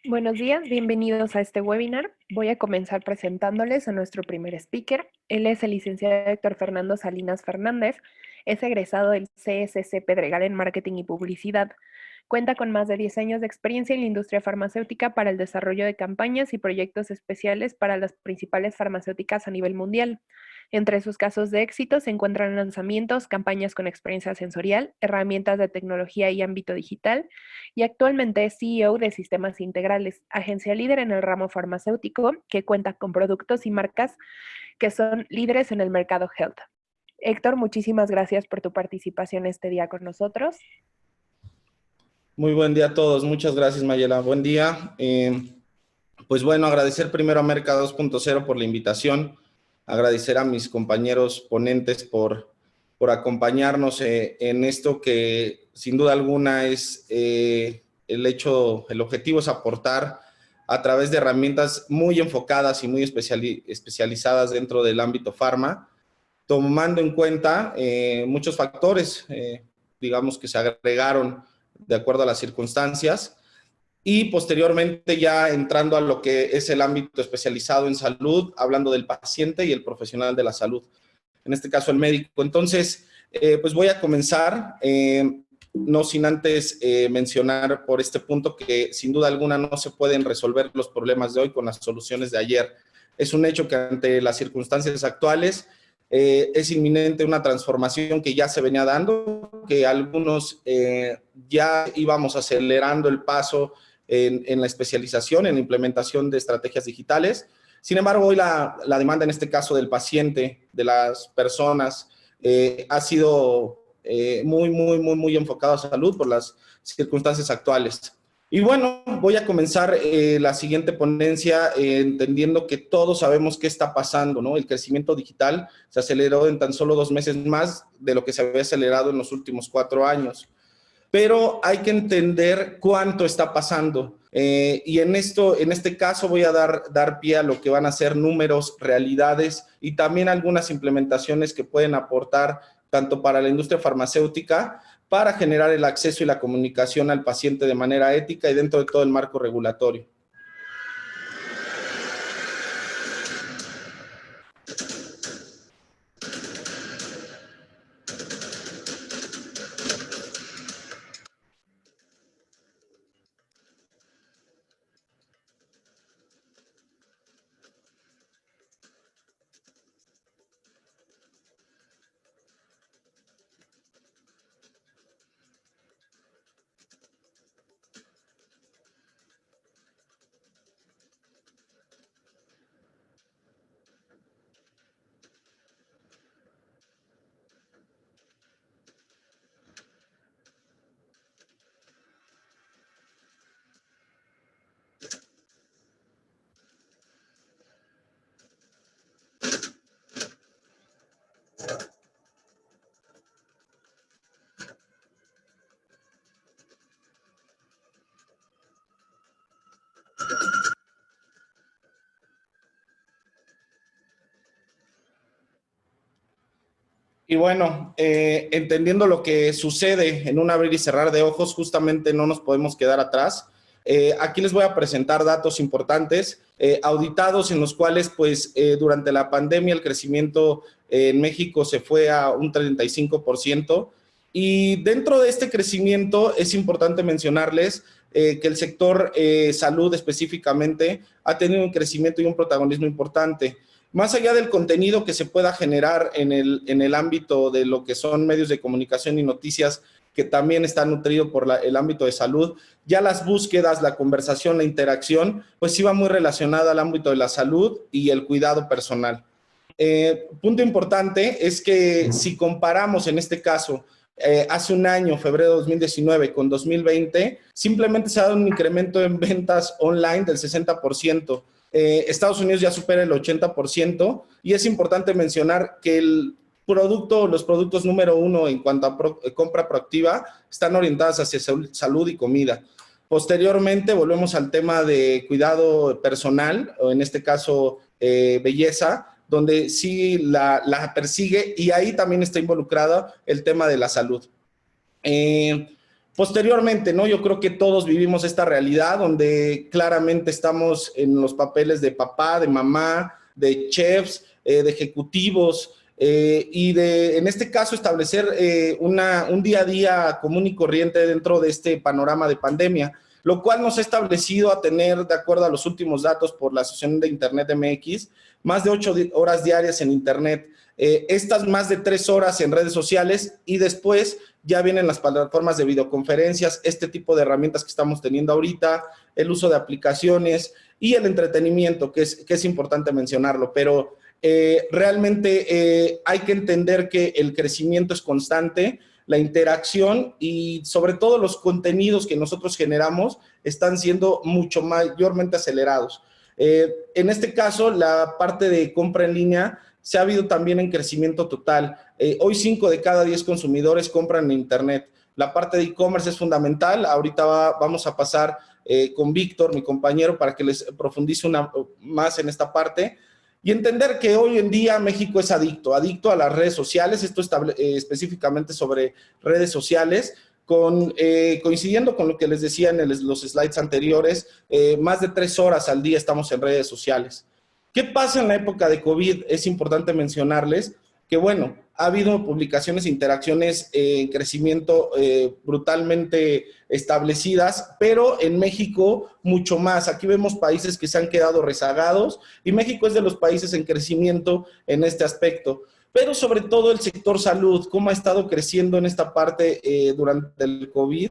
Buenos días, bienvenidos a este webinar. Voy a comenzar presentándoles a nuestro primer speaker. Él es el licenciado Héctor Fernando Salinas Fernández, es egresado del CSC Pedregal en Marketing y Publicidad. Cuenta con más de 10 años de experiencia en la industria farmacéutica para el desarrollo de campañas y proyectos especiales para las principales farmacéuticas a nivel mundial. Entre sus casos de éxito se encuentran lanzamientos, campañas con experiencia sensorial, herramientas de tecnología y ámbito digital, y actualmente es CEO de Sistemas Integrales, agencia líder en el ramo farmacéutico que cuenta con productos y marcas que son líderes en el mercado health. Héctor, muchísimas gracias por tu participación este día con nosotros. Muy buen día a todos. Muchas gracias, Mayela. Buen día. Pues bueno, agradecer primero a Merca 2.0 por la invitación, agradecer a mis compañeros ponentes por acompañarnos en esto que sin duda alguna es el objetivo es aportar a través de herramientas muy enfocadas y muy especializadas dentro del ámbito farma, tomando en cuenta muchos factores, digamos, que se agregaron de acuerdo a las circunstancias, y posteriormente ya entrando a lo que es el ámbito especializado en salud, hablando del paciente y el profesional de la salud, en este caso el médico. Entonces, pues voy a comenzar, no sin antes mencionar por este punto que sin duda alguna no se pueden resolver los problemas de hoy con las soluciones de ayer. Es un hecho que ante las circunstancias actuales es inminente una transformación que ya se venía dando, que algunos ya íbamos acelerando el paso en la especialización, en la implementación de estrategias digitales. Sin embargo, hoy la demanda en este caso del paciente, de las personas, ha sido muy enfocada a salud por las circunstancias actuales. Y bueno, voy a comenzar la siguiente ponencia entendiendo que todos sabemos qué está pasando, ¿no? El crecimiento digital se aceleró en tan solo 2 meses más de lo que se había acelerado en los últimos 4 años. Pero hay que entender cuánto está pasando. Y en este caso voy a dar pie a lo que van a ser números, realidades y también algunas implementaciones que pueden aportar tanto para la industria farmacéutica, para generar el acceso y la comunicación al paciente de manera ética y dentro de todo el marco regulatorio. Y bueno, entendiendo lo que sucede en un abrir y cerrar de ojos, justamente no nos podemos quedar atrás. Aquí les voy a presentar datos importantes, auditados en los cuales, pues, durante la pandemia el crecimiento en México se fue a un 35%. Y dentro de este crecimiento es importante mencionarles que el sector salud específicamente ha tenido un crecimiento y un protagonismo importante. Más allá del contenido que se pueda generar en el ámbito de lo que son medios de comunicación y noticias, que también está nutrido por el ámbito de salud, ya las búsquedas, la conversación, la interacción, pues iba muy relacionada al ámbito de la salud y el cuidado personal. Punto importante es que si comparamos en este caso hace un año, febrero de 2019 con 2020, simplemente se ha dado un incremento en ventas online del 60%. Estados Unidos ya supera el 80% y es importante mencionar que los productos número 1 en cuanto a compra proactiva están orientadas hacia salud y comida. Posteriormente volvemos al tema de cuidado personal, o en este caso belleza, donde sí la persigue, y ahí también está involucrado el tema de la salud. Posteriormente, ¿no? Yo creo que todos vivimos esta realidad donde claramente estamos en los papeles de papá, de mamá, de chefs, de ejecutivos, y en este caso, establecer un día a día común y corriente dentro de este panorama de pandemia, lo cual nos ha establecido a tener, de acuerdo a los últimos datos por la Asociación de Internet MX, más de 8 horas diarias en Internet, estas más de 3 horas en redes sociales, y después ya vienen las plataformas de videoconferencias, este tipo de herramientas que estamos teniendo ahorita, el uso de aplicaciones y el entretenimiento, que es importante mencionarlo, pero realmente hay que entender que el crecimiento es constante, la interacción y sobre todo los contenidos que nosotros generamos están siendo mucho mayormente acelerados. En este caso, la parte de compra en línea se ha habido también en crecimiento total. Hoy 5 de cada 10 consumidores compran en Internet. La parte de e-commerce es fundamental. Ahorita vamos a pasar con Víctor, mi compañero, para que les profundice más en esta parte. Y entender que hoy en día México es adicto a las redes sociales, esto específicamente sobre redes sociales, coincidiendo con lo que les decía en los slides anteriores, más de 3 horas al día estamos en redes sociales. ¿Qué pasa en la época de COVID? Es importante mencionarles que, bueno, ha habido publicaciones e interacciones en crecimiento brutalmente establecidas, pero en México mucho más. Aquí vemos países que se han quedado rezagados y México es de los países en crecimiento en este aspecto. Pero sobre todo el sector salud, cómo ha estado creciendo en esta parte durante el COVID,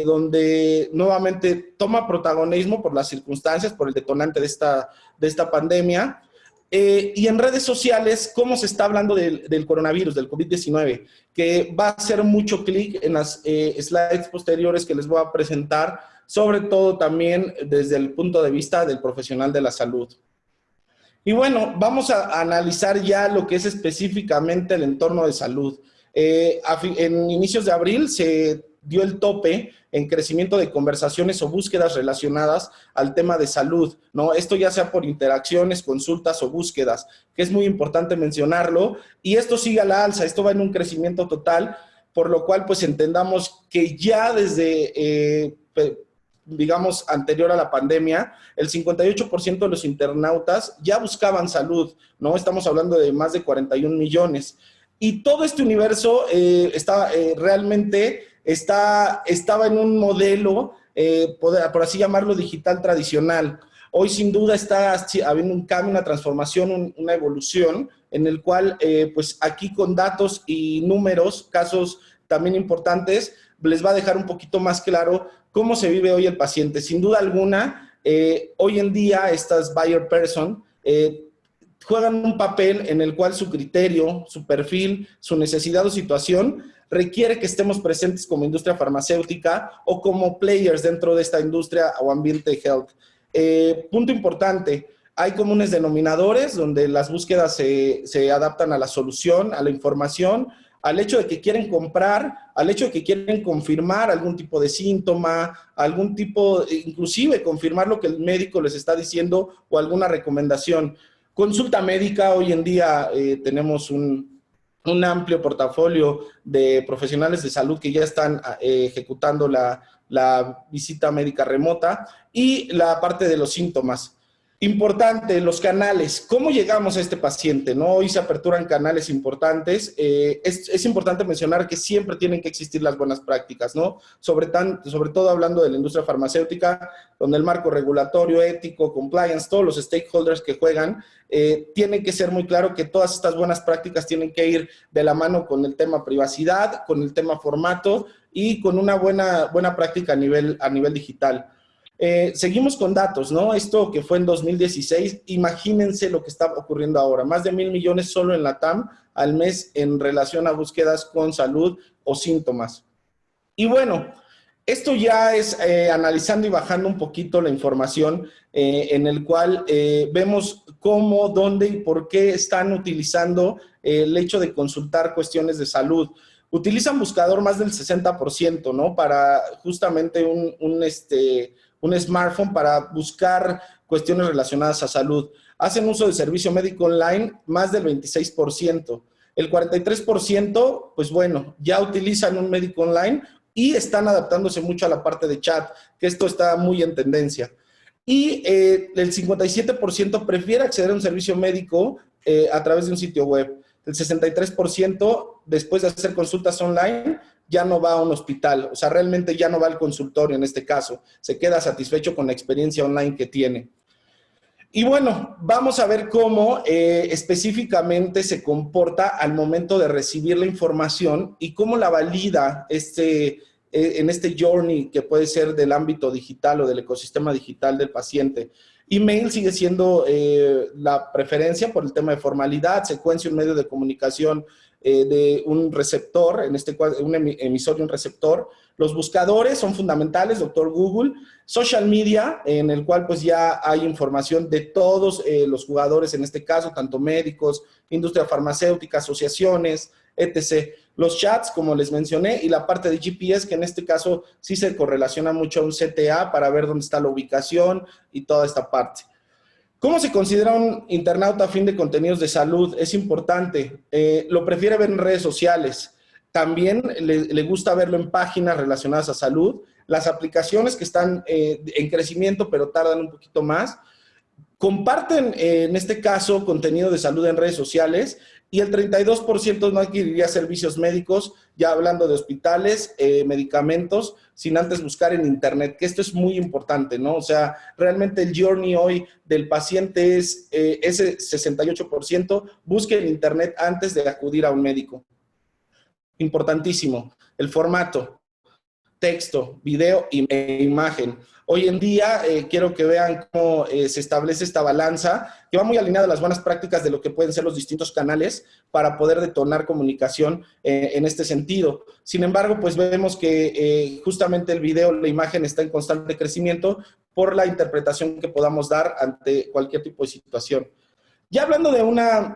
donde nuevamente toma protagonismo por las circunstancias, por el detonante de esta pandemia. Y en redes sociales, cómo se está hablando del coronavirus, del COVID-19, que va a hacer mucho clic en las slides posteriores que les voy a presentar, sobre todo también desde el punto de vista del profesional de la salud. Y bueno, vamos a analizar ya lo que es específicamente el entorno de salud. En inicios de abril se dio el tope en crecimiento de conversaciones o búsquedas relacionadas al tema de salud, ¿no? Esto ya sea por interacciones, consultas o búsquedas, que es muy importante mencionarlo, y esto sigue a la alza, esto va en un crecimiento total, por lo cual pues entendamos que ya desde, digamos, anterior a la pandemia, el 58% de los internautas ya buscaban salud, ¿no? Estamos hablando de más de 41 millones. Y todo este universo estaba en un modelo, por así llamarlo, digital tradicional. Hoy sin duda está habiendo un cambio, una transformación, una evolución, en el cual pues aquí con datos y números, casos también importantes, les va a dejar un poquito más claro cómo se vive hoy el paciente. Sin duda alguna, hoy en día estas buyer person juegan un papel en el cual su criterio, su perfil, su necesidad o situación requiere que estemos presentes como industria farmacéutica o como players dentro de esta industria o ambiente de health. Punto importante, hay comunes denominadores donde las búsquedas se adaptan a la solución, a la información, al hecho de que quieren comprar, al hecho de que quieren confirmar algún tipo de síntoma, inclusive confirmar lo que el médico les está diciendo o alguna recomendación. Consulta médica, hoy en día tenemos un amplio portafolio de profesionales de salud que ya están ejecutando la visita médica remota y la parte de los síntomas. Importante, los canales. ¿Cómo llegamos a este paciente? ¿No? Hoy se aperturan canales importantes. Es importante mencionar que siempre tienen que existir las buenas prácticas, ¿no? Sobre todo hablando de la industria farmacéutica, donde el marco regulatorio, ético, compliance, todos los stakeholders que juegan, tiene que ser muy claro que todas estas buenas prácticas tienen que ir de la mano con el tema privacidad, con el tema formato y con una buena práctica a nivel digital. Seguimos con datos, ¿no? Esto que fue en 2016, imagínense lo que está ocurriendo ahora. Más de 1,000 millones solo en la TAM al mes en relación a búsquedas con salud o síntomas. Y bueno, esto ya es analizando y bajando un poquito la información en el cual vemos cómo, dónde y por qué están utilizando el hecho de consultar cuestiones de salud. Utilizan buscador más del 60%, ¿no? Para justamente un smartphone para buscar cuestiones relacionadas a salud. Hacen uso de servicio médico online más del 26%. El 43%, pues bueno, ya utilizan un médico online y están adaptándose mucho a la parte de chat, que esto está muy en tendencia. Y el 57% prefiere acceder a un servicio médico a través de un sitio web. El 63% después de hacer consultas online ya no va a un hospital, o sea, realmente ya no va al consultorio en este caso, se queda satisfecho con la experiencia online que tiene. Y bueno, vamos a ver cómo específicamente se comporta al momento de recibir la información y cómo la valida en este journey que puede ser del ámbito digital o del ecosistema digital del paciente. Email sigue siendo la preferencia por el tema de formalidad, secuencia, un medio de comunicación de un receptor, en este caso un emisor y un receptor. Los buscadores son fundamentales, doctor Google. Social media, en el cual pues ya hay información de todos los jugadores, en este caso, tanto médicos, industria farmacéutica, asociaciones, etc. Los chats, como les mencioné, y la parte de GPS, que en este caso sí se correlaciona mucho a un CTA para ver dónde está la ubicación y toda esta parte. ¿Cómo se considera un internauta a fin de contenidos de salud? Es importante. Lo prefiere ver en redes sociales. También le gusta verlo en páginas relacionadas a salud. Las aplicaciones que están en crecimiento, pero tardan un poquito más. Comparten, en este caso, contenido de salud en redes sociales y el 32% no adquiriría servicios médicos, ya hablando de hospitales, medicamentos, sin antes buscar en internet, que esto es muy importante, ¿no? O sea, realmente el journey hoy del paciente es ese 68%, busque en internet antes de acudir a un médico. Importantísimo, el formato, texto, video e imagen. Hoy en día quiero que vean cómo se establece esta balanza, que va muy alineada a las buenas prácticas de lo que pueden ser los distintos canales para poder detonar comunicación en este sentido. Sin embargo, pues vemos que justamente el video, la imagen está en constante crecimiento por la interpretación que podamos dar ante cualquier tipo de situación. Ya hablando de una...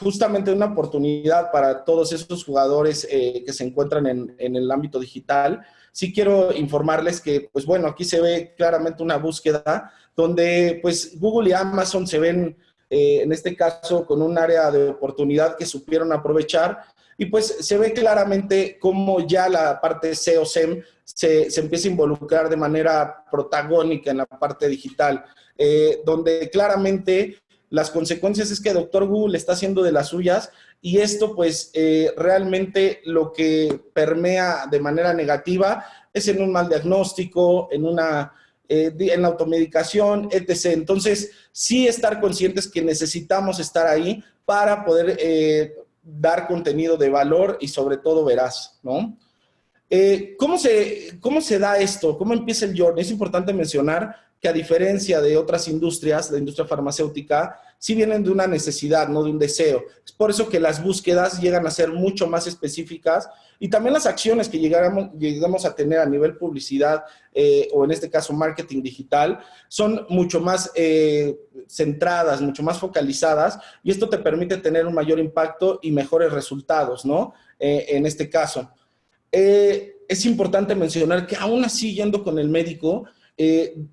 justamente una oportunidad para todos esos jugadores que se encuentran en el ámbito digital. Sí quiero informarles que, pues bueno, aquí se ve claramente una búsqueda donde pues Google y Amazon se ven, en este caso, con un área de oportunidad que supieron aprovechar y pues se ve claramente cómo ya la parte SEO-SEM se empieza a involucrar de manera protagónica en la parte digital, donde claramente las consecuencias es que Dr. Google está haciendo de las suyas y esto pues realmente lo que permea de manera negativa es en un mal diagnóstico, en la automedicación, etc. Entonces, sí estar conscientes que necesitamos estar ahí para poder dar contenido de valor y sobre todo veraz, ¿no? ¿Cómo se da esto? ¿Cómo empieza el journey? Es importante mencionar que a diferencia de otras industrias, la industria farmacéutica, sí vienen de una necesidad, no de un deseo. Es por eso que las búsquedas llegan a ser mucho más específicas y también las acciones que llegamos a tener a nivel publicidad o en este caso marketing digital son mucho más centradas, mucho más focalizadas y esto te permite tener un mayor impacto y mejores resultados, ¿no? En este caso. Es importante mencionar que aún así yendo con el médico,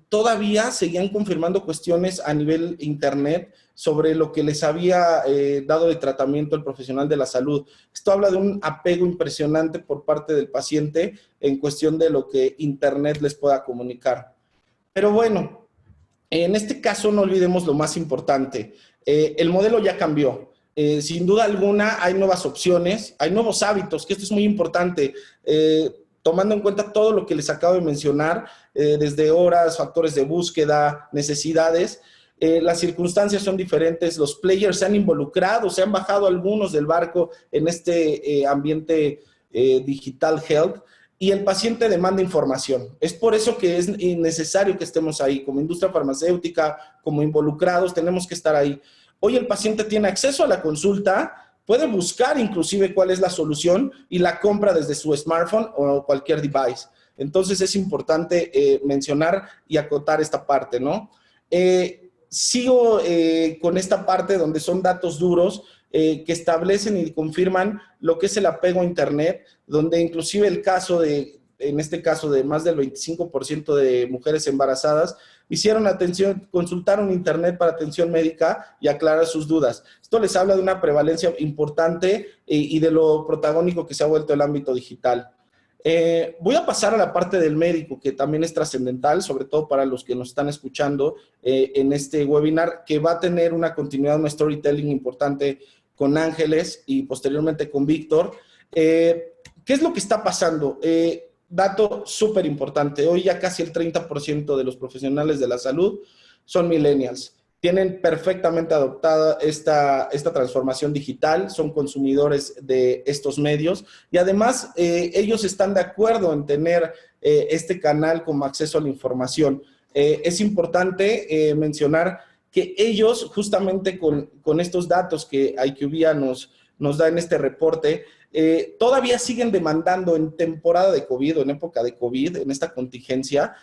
todavía seguían confirmando cuestiones a nivel internet sobre lo que les había dado de tratamiento el profesional de la salud. Esto habla de un apego impresionante por parte del paciente en cuestión de lo que internet les pueda comunicar. Pero bueno, en este caso no olvidemos lo más importante. El modelo ya cambió. Sin duda alguna hay nuevas opciones, hay nuevos hábitos, que esto es muy importante. Tomando en cuenta todo lo que les acabo de mencionar, desde horas, factores de búsqueda, necesidades, las circunstancias son diferentes, los players se han involucrado, se han bajado algunos del barco en este ambiente digital health y el paciente demanda información. Es por eso que es necesario que estemos ahí, como industria farmacéutica, como involucrados, tenemos que estar ahí. Hoy el paciente tiene acceso a la consulta, puede buscar inclusive cuál es la solución y la compra desde su smartphone o cualquier device. Entonces es importante mencionar y acotar esta parte, ¿no? Sigo con esta parte donde son datos duros que establecen y confirman lo que es el apego a internet, donde inclusive el caso en este caso de más del 25% de mujeres embarazadas, consultaron internet para atención médica y aclarar sus dudas. Esto les habla de una prevalencia importante y de lo protagónico que se ha vuelto el ámbito digital. Voy a pasar a la parte del médico, que también es trascendental, sobre todo para los que nos están escuchando en este webinar, que va a tener una continuidad, un storytelling importante con Ángeles y posteriormente con Víctor. ¿Qué es lo que está pasando? Dato súper importante, hoy ya casi el 30% de los profesionales de la salud son millennials. Tienen perfectamente adoptada esta transformación digital, son consumidores de estos medios y además ellos están de acuerdo en tener este canal como acceso a la información. Es importante mencionar que ellos, justamente con estos datos que IQVIA nos da en este reporte, todavía siguen demandando en temporada de COVID o en época de COVID, en esta contingencia,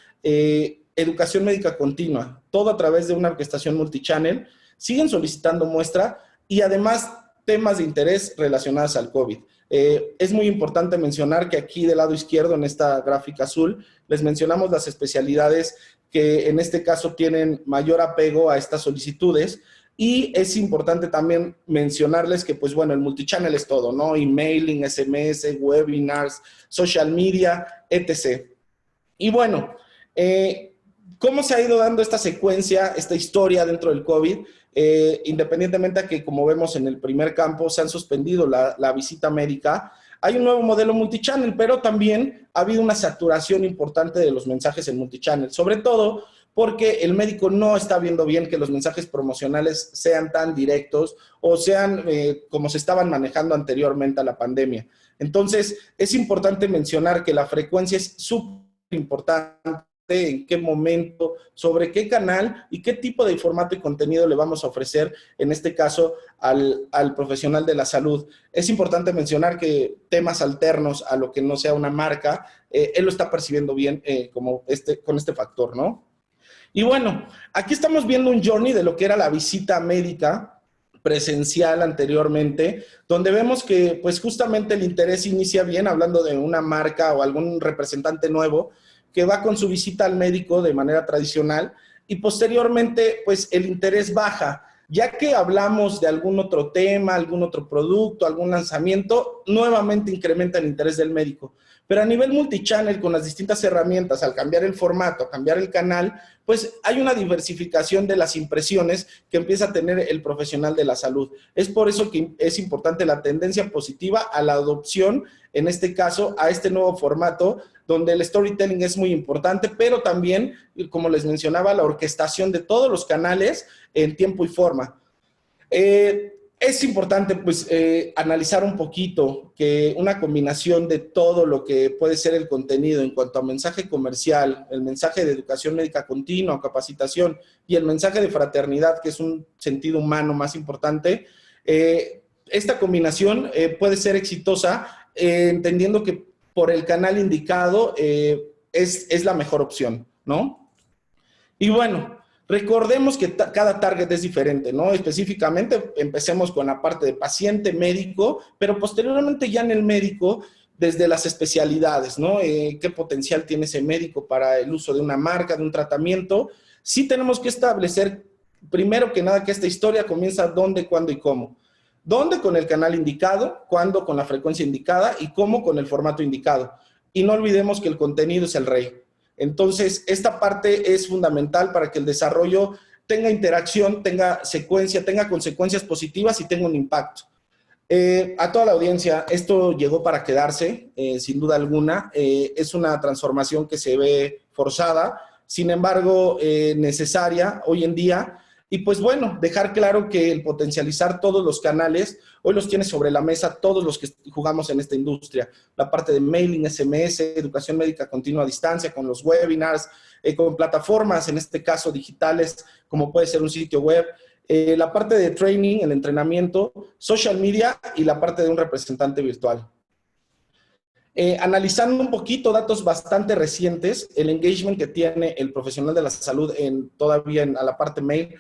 educación médica continua, todo a través de una orquestación multichannel, siguen solicitando muestra y además temas de interés relacionados al COVID. Es muy importante mencionar que aquí del lado izquierdo, en esta gráfica azul, les mencionamos las especialidades que en este caso tienen mayor apego a estas solicitudes. Y es importante también mencionarles que, pues bueno, el multichannel es todo, ¿no? Emailing, SMS, webinars, social media, etc. Y bueno, ¿cómo se ha ido dando esta secuencia, esta historia dentro del COVID? Independientemente a que, como vemos en el primer campo, se han suspendido la visita médica, hay un nuevo modelo multichannel, pero también ha habido una saturación importante de los mensajes en multichannel, sobre todo porque el médico no está viendo bien que los mensajes promocionales sean tan directos o sean como se estaban manejando anteriormente a la pandemia. Entonces, es importante mencionar que la frecuencia es súper importante, en qué momento, sobre qué canal y qué tipo de formato y contenido le vamos a ofrecer, en este caso, al profesional de la salud. Es importante mencionar que temas alternos a lo que no sea una marca, él lo está percibiendo bien con este factor, ¿no? Y bueno, aquí estamos viendo un journey de lo que era la visita médica presencial anteriormente, donde vemos que pues justamente el interés inicia bien, hablando de una marca o algún representante nuevo que va con su visita al médico de manera tradicional y posteriormente pues el interés baja. Ya que hablamos de algún otro tema, algún otro producto, algún lanzamiento, nuevamente incrementa el interés del médico. Pero a nivel multichannel, con las distintas herramientas, al cambiar el formato, cambiar el canal, pues hay una diversificación de las impresiones que empieza a tener el profesional de la salud. Es por eso que es importante la tendencia positiva a la adopción, en este caso, a este nuevo formato, donde el storytelling es muy importante, pero también, como les mencionaba, la orquestación de todos los canales en tiempo y forma. Es importante pues analizar un poquito que una combinación de todo lo que puede ser el contenido en cuanto a mensaje comercial, el mensaje de educación médica continua, capacitación y el mensaje de fraternidad, que es un sentido humano más importante, esta combinación puede ser exitosa entendiendo que por el canal indicado es la mejor opción, ¿no? Y bueno, recordemos que cada target es diferente, ¿no? Específicamente, empecemos con la parte de paciente, médico, pero posteriormente ya en el médico, desde las especialidades, ¿no? ¿Qué potencial tiene ese médico para el uso de una marca, de un tratamiento? Sí tenemos que establecer, primero que nada, que esta historia comienza dónde, cuándo y cómo. ¿Dónde? Con el canal indicado, cuándo con la frecuencia indicada y cómo con el formato indicado. Y no olvidemos que el contenido es el rey. Entonces, esta parte es fundamental para que el desarrollo tenga interacción, tenga secuencia, tenga consecuencias positivas y tenga un impacto. A toda la audiencia, esto llegó para quedarse, sin duda alguna. Es una transformación que se ve forzada, sin embargo, necesaria hoy en día. Y pues bueno, dejar claro que el potencializar todos los canales, hoy los tiene sobre la mesa todos los que jugamos en esta industria. La parte de mailing, SMS, educación médica continua a distancia, con los webinars, con plataformas, en este caso digitales, como puede ser un sitio web, la parte de training, el entrenamiento, social media y la parte de un representante virtual. Analizando un poquito datos bastante recientes, el engagement que tiene el profesional de la salud todavía a la parte mail,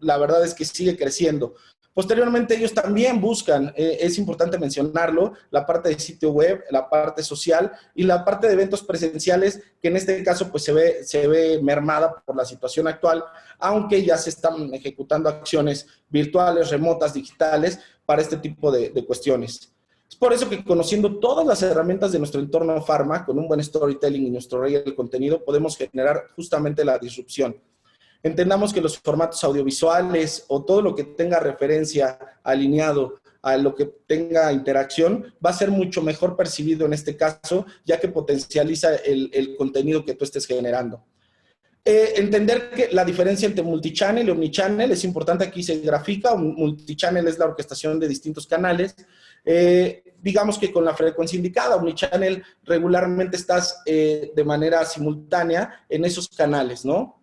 la verdad es que sigue creciendo. Posteriormente ellos también buscan, es importante mencionarlo, la parte de sitio web, la parte social y la parte de eventos presenciales, que en este caso pues se ve mermada por la situación actual, aunque ya se están ejecutando acciones virtuales, remotas, digitales, para este tipo de cuestiones. Es por eso que conociendo todas las herramientas de nuestro entorno farma, con un buen storytelling y nuestro rey del contenido, podemos generar justamente la disrupción. Entendamos que los formatos audiovisuales o todo lo que tenga referencia alineado a lo que tenga interacción va a ser mucho mejor percibido en este caso, ya que potencializa el contenido que tú estés generando. Entender que la diferencia entre multichannel y omnichannel es importante, aquí se grafica. Un multichannel es la orquestación de distintos canales. Digamos que con la frecuencia indicada, omnichannel regularmente estás de manera simultánea en esos canales, ¿no?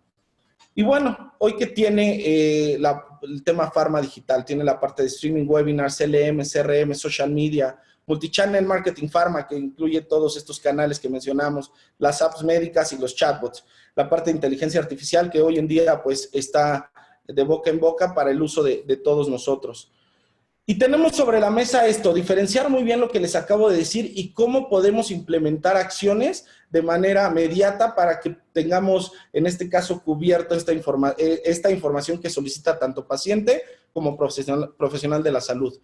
Y bueno, hoy que tiene el tema Pharma Digital, tiene la parte de streaming, webinars, LM, CRM, social media, multichannel marketing Pharma, que incluye todos estos canales que mencionamos, las apps médicas y los chatbots, la parte de inteligencia artificial que hoy en día pues está de boca en boca para el uso de todos nosotros. Y tenemos sobre la mesa esto, diferenciar muy bien lo que les acabo de decir y cómo podemos implementar acciones de manera inmediata para que tengamos, en este caso, cubierta esta información que solicita tanto paciente como profesional de la salud.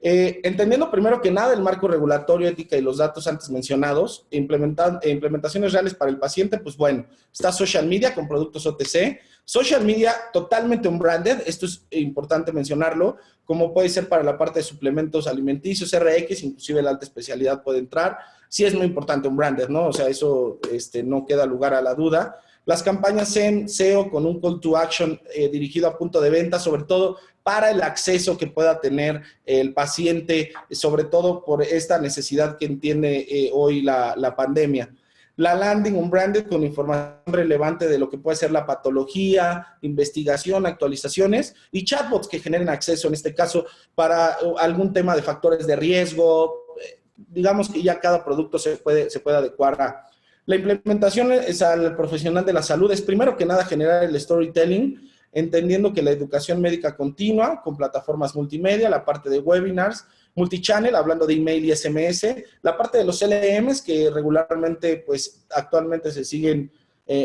Entendiendo primero que nada el marco regulatorio, ética y los datos antes mencionados, implementaciones reales para el paciente, pues bueno, está social media con productos OTC, social media totalmente unbranded, esto es importante mencionarlo, como puede ser para la parte de suplementos alimenticios, RX, inclusive la alta especialidad puede entrar, sí es muy importante unbranded, ¿no? O sea, eso no queda lugar a la duda. Las campañas SEO con un call to action dirigido a punto de venta, sobre todo para el acceso que pueda tener el paciente, sobre todo por esta necesidad que entiende hoy la pandemia. La landing unbranded con información relevante de lo que puede ser la patología, investigación, actualizaciones y chatbots que generen acceso, en este caso, para algún tema de factores de riesgo. Digamos que ya cada producto se puede adecuar a. La implementación es al profesional de la salud, es primero que nada generar el storytelling, entendiendo que la educación médica continua con plataformas multimedia, la parte de webinars, multichannel, hablando de email y SMS, la parte de los LMs que regularmente, pues actualmente se siguen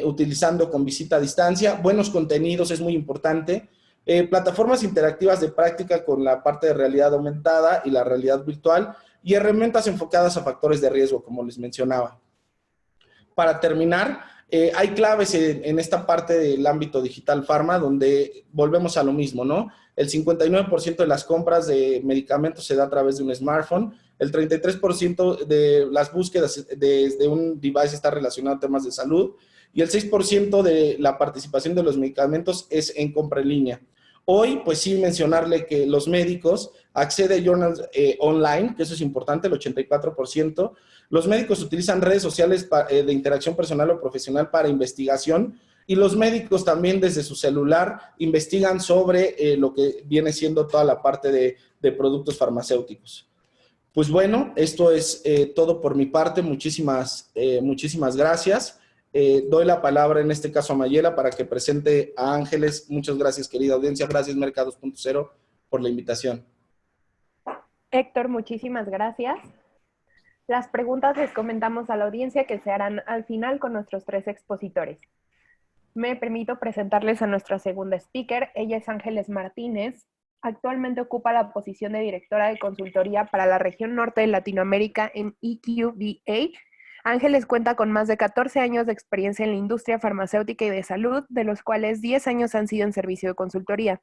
utilizando con visita a distancia, buenos contenidos es muy importante, plataformas interactivas de práctica con la parte de realidad aumentada y la realidad virtual y herramientas enfocadas a factores de riesgo, como les mencionaba. Para terminar, hay claves en esta parte del ámbito digital pharma donde volvemos a lo mismo, ¿no? El 59% de las compras de medicamentos se da a través de un smartphone, el 33% de las búsquedas desde un device está relacionado a temas de salud y el 6% de la participación de los medicamentos es en compra en línea. Hoy, pues sí, mencionarle que los médicos acceden a journals online, que eso es importante, el 84%. Los médicos utilizan redes sociales de interacción personal o profesional para investigación y los médicos también desde su celular investigan sobre lo que viene siendo toda la parte de productos farmacéuticos. Pues bueno, esto es todo por mi parte. Muchísimas gracias. Doy la palabra en este caso a Mayela para que presente a Ángeles. Muchas gracias, querida audiencia. Gracias, Merca 2.0, por la invitación. Héctor, muchísimas gracias. Las preguntas les comentamos a la audiencia que se harán al final con nuestros 3 expositores. Me permito presentarles a nuestra segunda speaker. Ella es Ángeles Martínez. Actualmente ocupa la posición de directora de consultoría para la región norte de Latinoamérica en EQBA. Ángeles cuenta con más de 14 años de experiencia en la industria farmacéutica y de salud, de los cuales 10 años han sido en servicio de consultoría.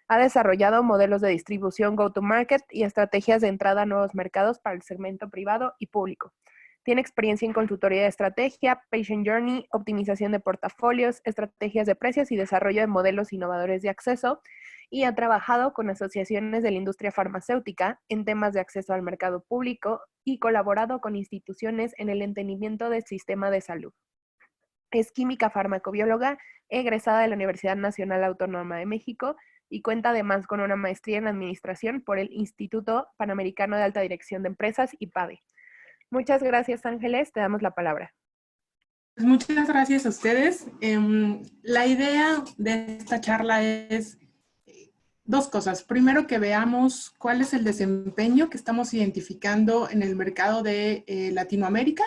Ha desarrollado modelos de distribución go-to-market y estrategias de entrada a nuevos mercados para el segmento privado y público. Tiene experiencia en consultoría de estrategia, patient journey, optimización de portafolios, estrategias de precios y desarrollo de modelos innovadores de acceso, y ha trabajado con asociaciones de la industria farmacéutica en temas de acceso al mercado público y colaborado con instituciones en el entendimiento del sistema de salud. Es química farmacobióloga, egresada de la Universidad Nacional Autónoma de México y cuenta además con una maestría en administración por el Instituto Panamericano de Alta Dirección de Empresas, IPADE. Muchas gracias, Ángeles. Te damos la palabra. Muchas gracias a ustedes. La idea de esta charla es 2 cosas. Primero, que veamos cuál es el desempeño que estamos identificando en el mercado de Latinoamérica,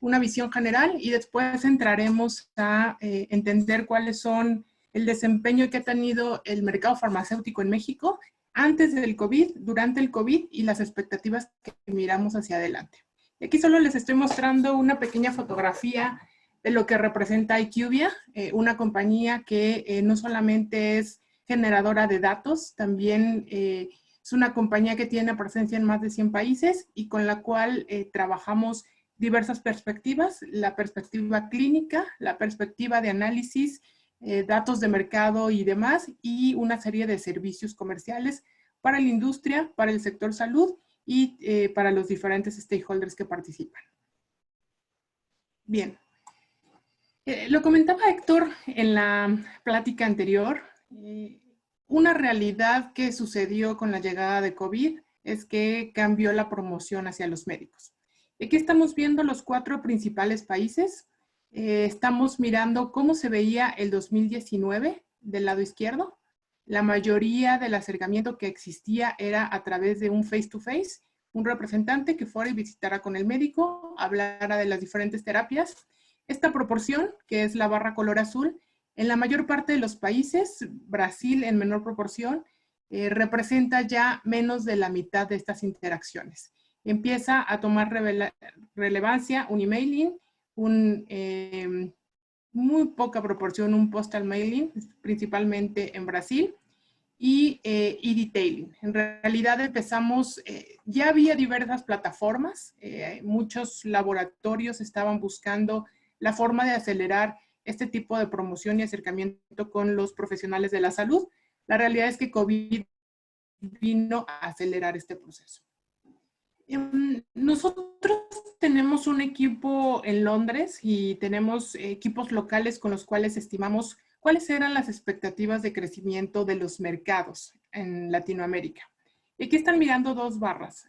una visión general, y después entraremos a entender cuáles son el desempeño que ha tenido el mercado farmacéutico en México antes del COVID, durante el COVID y las expectativas que miramos hacia adelante. Y aquí solo les estoy mostrando una pequeña fotografía de lo que representa IQVIA, una compañía que no solamente es generadora de datos, también es una compañía que tiene presencia en más de 100 países y con la cual trabajamos diversas perspectivas, la perspectiva clínica, la perspectiva de análisis, datos de mercado y demás, y una serie de servicios comerciales para la industria, para el sector salud y para los diferentes stakeholders que participan. Bien. Lo comentaba Héctor en la plática anterior, una realidad que sucedió con la llegada de COVID es que cambió la promoción hacia los médicos. Aquí estamos viendo los 4 principales países. Estamos mirando cómo se veía el 2019 del lado izquierdo. La mayoría del acercamiento que existía era a través de un face-to-face, un representante que fuera y visitara con el médico, hablara de las diferentes terapias. Esta proporción, que es la barra color azul, en la mayor parte de los países, Brasil en menor proporción, representa ya menos de la mitad de estas interacciones. Empieza a tomar relevancia un emailing, muy poca proporción un postal mailing, principalmente en Brasil, y e-detailing. En realidad empezamos, ya había diversas plataformas, muchos laboratorios estaban buscando la forma de acelerar este tipo de promoción y acercamiento con los profesionales de la salud. La realidad es que COVID vino a acelerar este proceso. Nosotros tenemos un equipo en Londres y tenemos equipos locales con los cuales estimamos cuáles eran las expectativas de crecimiento de los mercados en Latinoamérica. Y aquí están mirando 2 barras.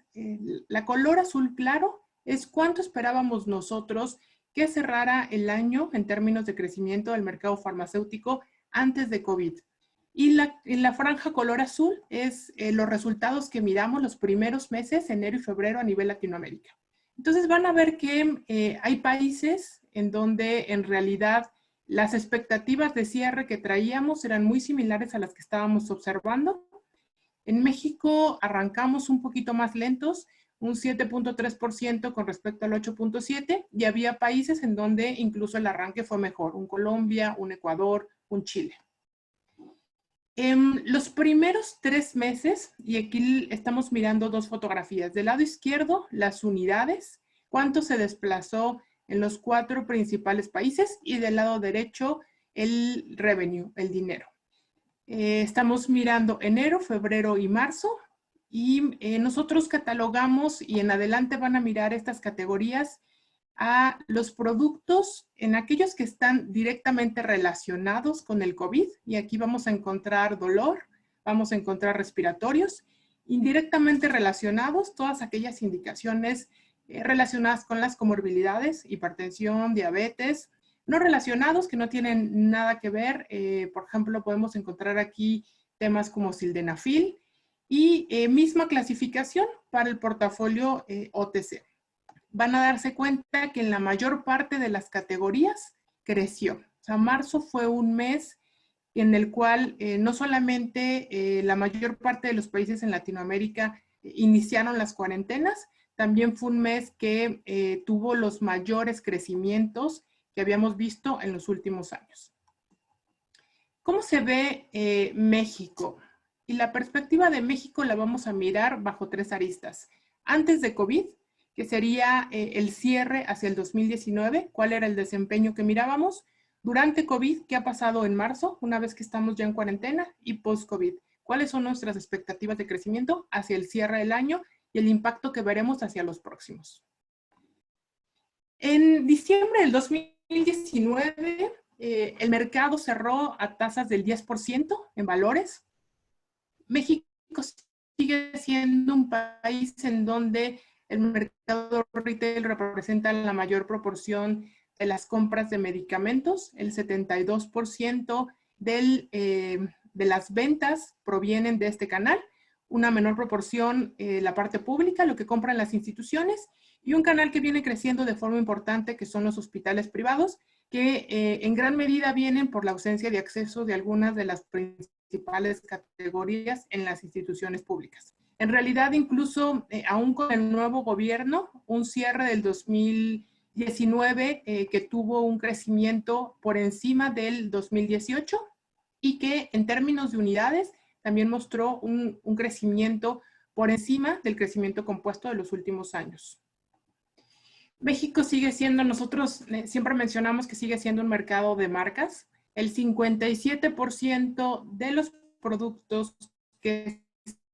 La color azul claro es cuánto esperábamos nosotros que cerrara el año en términos de crecimiento del mercado farmacéutico antes de COVID. Y la franja color azul es los resultados que miramos los primeros meses, enero y febrero a nivel Latinoamérica. Entonces van a ver que hay países en donde en realidad las expectativas de cierre que traíamos eran muy similares a las que estábamos observando. En México arrancamos un poquito más lentos, un 7.3% con respecto al 8.7%, y había países en donde incluso el arranque fue mejor, un Colombia, un Ecuador, un Chile. En los primeros 3 meses, y aquí estamos mirando 2 fotografías, del lado izquierdo las unidades, cuánto se desplazó en los 4 principales países, y del lado derecho el revenue, el dinero. Estamos mirando enero, febrero y marzo, y nosotros catalogamos, y en adelante van a mirar estas categorías, a los productos en aquellos que están directamente relacionados con el COVID, y aquí vamos a encontrar dolor, vamos a encontrar respiratorios, indirectamente relacionados, todas aquellas indicaciones relacionadas con las comorbilidades, hipertensión, diabetes, no relacionados, que no tienen nada que ver, por ejemplo, podemos encontrar aquí temas como sildenafil, y misma clasificación para el portafolio OTC. Van a darse cuenta que en la mayor parte de las categorías creció. O sea, marzo fue un mes en el cual no solamente la mayor parte de los países en Latinoamérica iniciaron las cuarentenas, también fue un mes que tuvo los mayores crecimientos que habíamos visto en los últimos años. ¿Cómo se ve México? Y la perspectiva de México la vamos a mirar bajo 3 aristas. Antes de COVID, que sería el cierre hacia el 2019, cuál era el desempeño que mirábamos. Durante COVID, ¿qué ha pasado en marzo, una vez que estamos ya en cuarentena? Y post-COVID, ¿cuáles son nuestras expectativas de crecimiento hacia el cierre del año y el impacto que veremos hacia los próximos? En diciembre del 2019, el mercado cerró a tasas del 10% en valores. México sigue siendo un país en donde el mercado retail representa la mayor proporción de las compras de medicamentos. El 72% de las ventas provienen de este canal. Una menor proporción la parte pública, lo que compran las instituciones, y un canal que viene creciendo de forma importante, que son los hospitales privados, que en gran medida vienen por la ausencia de acceso de algunas de las principales categorías en las instituciones públicas. En realidad, incluso aún con el nuevo gobierno, un cierre del 2019 que tuvo un crecimiento por encima del 2018 y que en términos de unidades también mostró un crecimiento por encima del crecimiento compuesto de los últimos años. México sigue siendo, nosotros siempre mencionamos que sigue siendo un mercado de marcas. El 57% de los productos que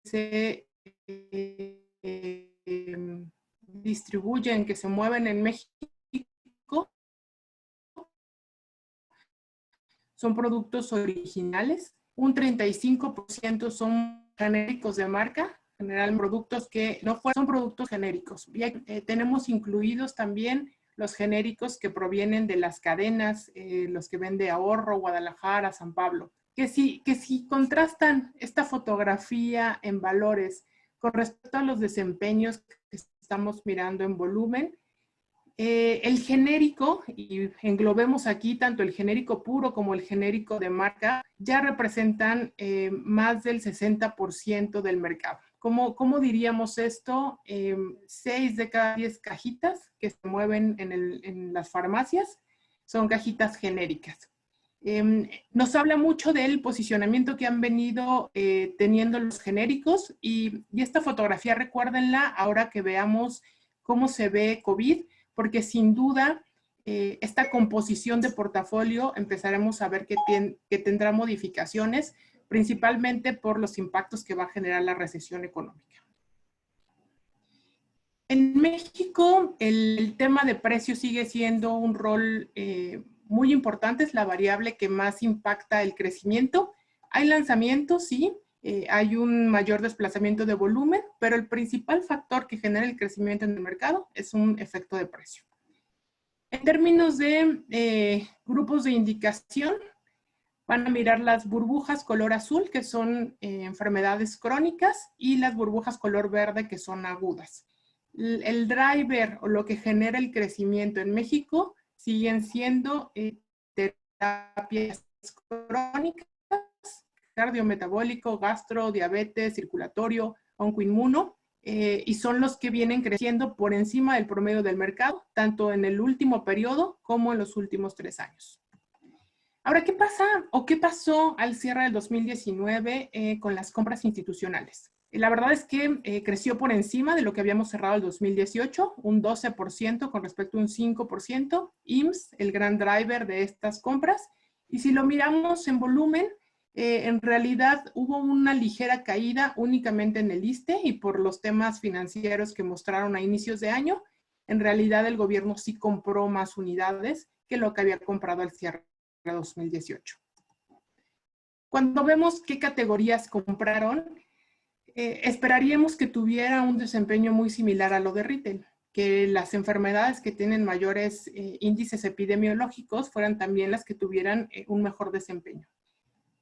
se distribuyen, que se mueven en México, son productos originales. Un 35% son genéricos de marca, en general productos que no son productos genéricos. Y tenemos incluidos también los genéricos que provienen de las cadenas, los que vende Ahorro, Guadalajara, San Pablo. Que si contrastan esta fotografía en valores con respecto a los desempeños que estamos mirando en volumen, el genérico, y englobemos aquí tanto el genérico puro como el genérico de marca, ya representan más del 60% del mercado. ¿Cómo diríamos esto? 6 de cada 10 cajitas que se mueven en las farmacias son cajitas genéricas. Nos habla mucho del posicionamiento que han venido teniendo los genéricos y esta fotografía, recuérdenla ahora que veamos cómo se ve COVID, porque sin duda esta composición de portafolio empezaremos a ver que tendrá modificaciones, principalmente por los impactos que va a generar la recesión económica. En México, el tema de precios sigue siendo un rol muy importante, es la variable que más impacta el crecimiento. Hay lanzamientos, sí, hay un mayor desplazamiento de volumen, pero el principal factor que genera el crecimiento en el mercado es un efecto de precio. En términos de grupos de indicación, van a mirar las burbujas color azul, que son enfermedades crónicas, y las burbujas color verde, que son agudas. El driver o lo que genera el crecimiento en México siguen siendo terapias crónicas, cardiometabólico, gastro, diabetes, circulatorio, oncoinmuno, y son los que vienen creciendo por encima del promedio del mercado, tanto en el último periodo como en los últimos 3 años. Ahora, ¿qué pasa o qué pasó al cierre del 2019 con las compras institucionales? La verdad es que creció por encima de lo que habíamos cerrado el 2018, un 12% con respecto a un 5%. IMSS, el gran driver de estas compras. Y si lo miramos en volumen, en realidad hubo una ligera caída únicamente en el ISSSTE y por los temas financieros que mostraron a inicios de año, en realidad el gobierno sí compró más unidades que lo que había comprado al cierre de 2018. Cuando vemos qué categorías compraron, esperaríamos que tuviera un desempeño muy similar a lo de retail, que las enfermedades que tienen mayores índices epidemiológicos fueran también las que tuvieran un mejor desempeño.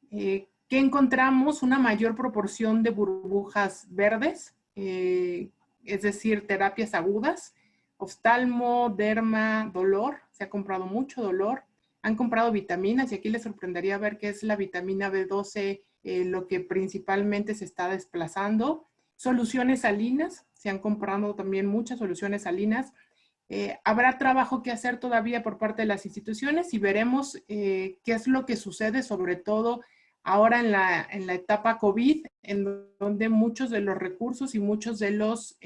¿Qué encontramos? Una mayor proporción de burbujas verdes, es decir, terapias agudas, oftalmo, derma, dolor, se ha comprado mucho dolor, han comprado vitaminas y aquí les sorprendería ver qué es la vitamina B12, lo que principalmente se está desplazando. Soluciones salinas, se han comprado también muchas soluciones salinas. Habrá trabajo que hacer todavía por parte de las instituciones y veremos qué es lo que sucede, sobre todo ahora en la etapa COVID, en donde muchos de los recursos y muchos de los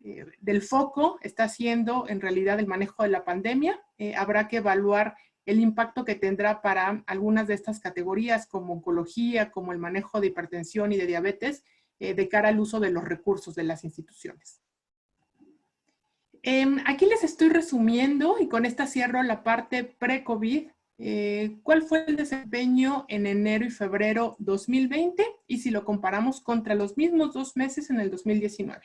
del foco está siendo en realidad el manejo de la pandemia. Habrá que evaluar el impacto que tendrá para algunas de estas categorías como oncología, como el manejo de hipertensión y de diabetes, de cara al uso de los recursos de las instituciones. Aquí les estoy resumiendo y con esta cierro la parte pre-COVID. ¿Cuál fue el desempeño en enero y febrero 2020? Y si lo comparamos contra los mismos 2 meses en el 2019.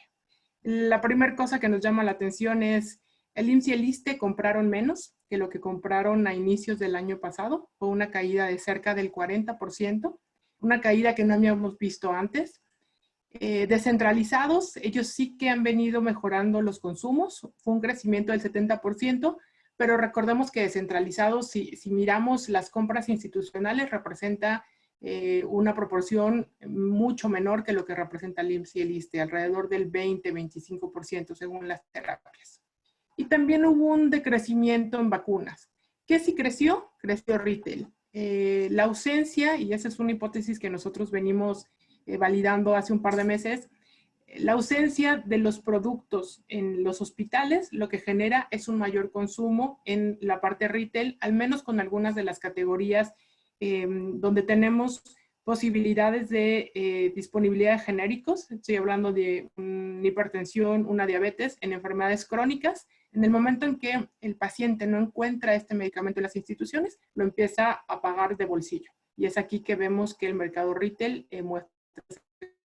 La primera cosa que nos llama la atención es el IMSS y el ISSSTE compraron menos que lo que compraron a inicios del año pasado. Fue una caída de cerca del 40%, una caída que no habíamos visto antes. Descentralizados, ellos sí que han venido mejorando los consumos. Fue un crecimiento del 70%, pero recordemos que descentralizados, si miramos las compras institucionales, representa una proporción mucho menor que lo que representa el IMSS y el ISSSTE, alrededor del 20-25% según las terapias. Y también hubo un decrecimiento en vacunas. ¿Qué sí creció? Creció retail. La ausencia, y esa es una hipótesis que nosotros venimos validando hace un par de meses, la ausencia de los productos en los hospitales lo que genera es un mayor consumo en la parte retail, al menos con algunas de las categorías donde tenemos posibilidades de disponibilidad de genéricos. Estoy hablando de una hipertensión, una diabetes, en enfermedades crónicas. En el momento en que el paciente no encuentra este medicamento en las instituciones, lo empieza a pagar de bolsillo. Y es aquí que vemos que el mercado retail muestra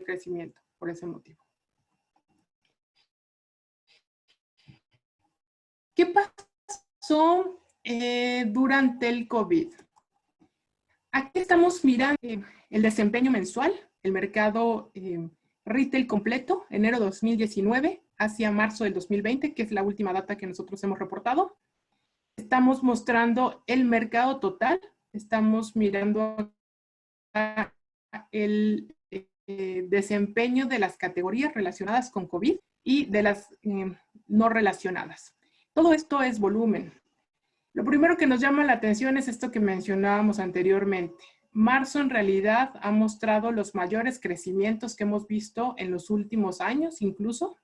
crecimiento por ese motivo. ¿Qué pasó durante el COVID? Aquí estamos mirando el desempeño mensual, el mercado retail completo, enero 2019 hacia marzo del 2020, que es la última data que nosotros hemos reportado. Estamos mostrando el mercado total, estamos mirando el desempeño de las categorías relacionadas con COVID y de las no relacionadas. Todo esto es volumen. Lo primero que nos llama la atención es esto que mencionábamos anteriormente. Marzo en realidad ha mostrado los mayores crecimientos que hemos visto en los últimos años incluso.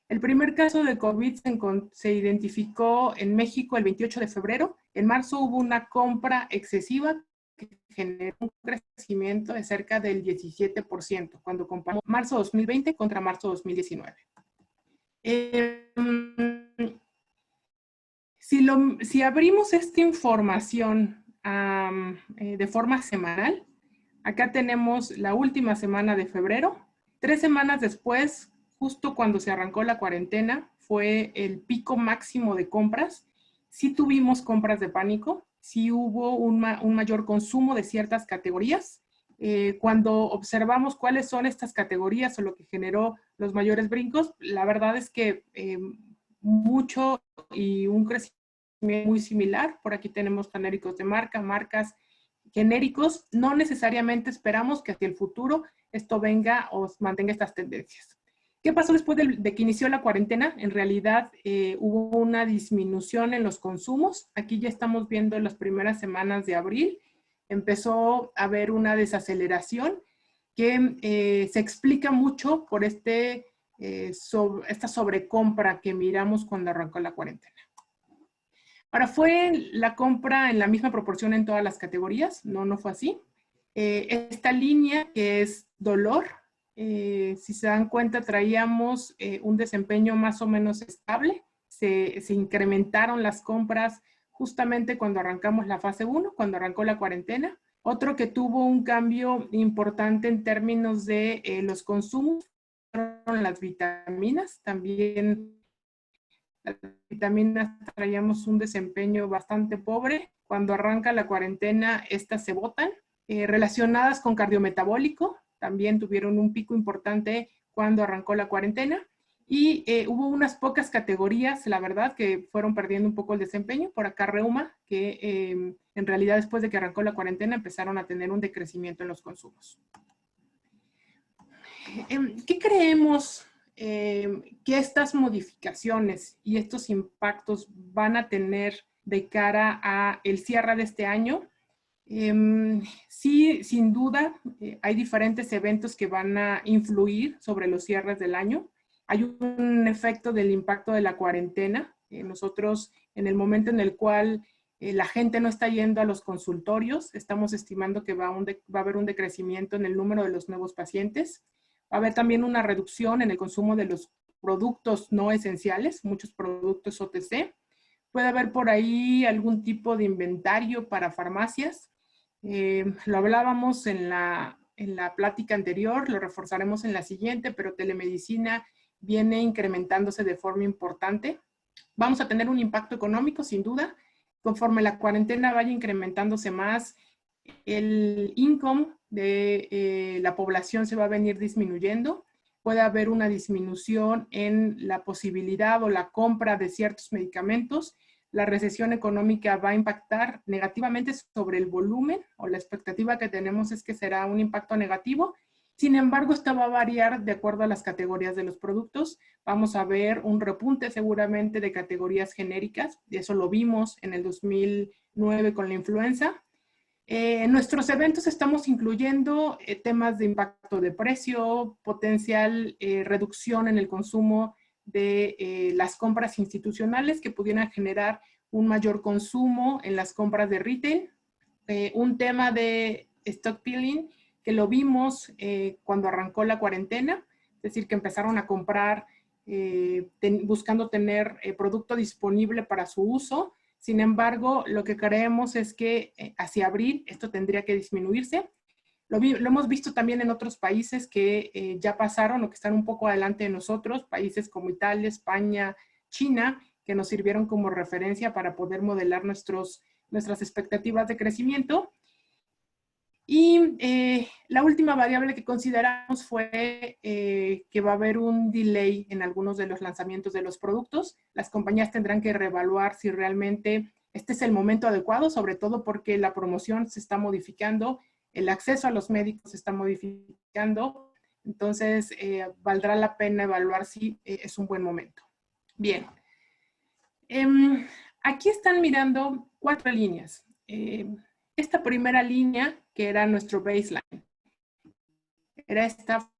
El primer caso de COVID se identificó en México el 28 de febrero. En marzo hubo una compra excesiva que generó un crecimiento de cerca del 17% cuando comparamos marzo 2020 contra marzo 2019. Si abrimos esta información de forma semanal, acá tenemos la última semana de febrero. 3 semanas después, justo cuando se arrancó la cuarentena, fue el pico máximo de compras. Sí tuvimos compras de pánico, sí hubo un mayor consumo de ciertas categorías. Cuando observamos cuáles son estas categorías o lo que generó los mayores brincos, la verdad es que mucho y un crecimiento muy similar. Por aquí tenemos genéricos de marca, marcas genéricos. No necesariamente esperamos que hacia el futuro esto venga o mantenga estas tendencias. ¿Qué pasó después de que inició la cuarentena? En realidad hubo una disminución en los consumos. Aquí ya estamos viendo las primeras semanas de abril. Empezó a haber una desaceleración que se explica mucho por esta sobrecompra que miramos cuando arrancó la cuarentena. Ahora, ¿fue la compra en la misma proporción en todas las categorías? No, no fue así. Esta línea que es dolor, si se dan cuenta, traíamos un desempeño más o menos estable. Se incrementaron las compras justamente cuando arrancamos la fase 1, cuando arrancó la cuarentena. Otro que tuvo un cambio importante en términos de los consumos fueron las vitaminas. También las vitaminas traíamos un desempeño bastante pobre. Cuando arranca la cuarentena, estas se botan. Relacionadas con cardiometabólico, también tuvieron un pico importante cuando arrancó la cuarentena. Y hubo unas pocas categorías, la verdad, que fueron perdiendo un poco el desempeño. Por acá reuma, que en realidad después de que arrancó la cuarentena empezaron a tener un decrecimiento en los consumos. ¿Qué creemos que estas modificaciones y estos impactos van a tener de cara a el cierre de este año? Sí, sin duda, hay diferentes eventos que van a influir sobre los cierres del año. Hay un efecto del impacto de la cuarentena. Nosotros, en el momento en el cual la gente no está yendo a los consultorios, estamos estimando que va a haber un decrecimiento en el número de los nuevos pacientes. Va a haber también una reducción en el consumo de los productos no esenciales, muchos productos OTC. Puede haber por ahí algún tipo de inventario para farmacias. Lo hablábamos en la plática anterior, lo reforzaremos en la siguiente, pero telemedicina viene incrementándose de forma importante. Vamos a tener un impacto económico, sin duda. Conforme la cuarentena vaya incrementándose más, el income de la población se va a venir disminuyendo. Puede haber una disminución en la posibilidad o la compra de ciertos medicamentos. la recesión económica va a impactar negativamente sobre el volumen, o la expectativa que tenemos es que será un impacto negativo. Sin embargo, esto va a variar de acuerdo a las categorías de los productos. Vamos a ver un repunte seguramente de categorías genéricas, y eso lo vimos en el 2009 con la influenza. En nuestros eventos estamos incluyendo temas de impacto de precio, potencial reducción en el consumo de las compras institucionales que pudieran generar un mayor consumo en las compras de retail. Un tema de stockpiling que lo vimos cuando arrancó la cuarentena, es decir, que empezaron a comprar buscando tener producto disponible para su uso. Sin embargo, lo que creemos es que hacia abril esto tendría que disminuirse. Lo hemos visto también en otros países que ya pasaron o que están un poco adelante de nosotros, países como Italia, España, China, que nos sirvieron como referencia para poder modelar nuestras expectativas de crecimiento. Y la última variable que consideramos fue que va a haber un delay en algunos de los lanzamientos de los productos. Las compañías tendrán que reevaluar si realmente este es el momento adecuado, sobre todo porque la promoción se está modificando, el acceso a los médicos se está modificando. Entonces, valdrá la pena evaluar si es un buen momento. Bien. Aquí están mirando 4 líneas. Esta primera línea, que era nuestro baseline, era esta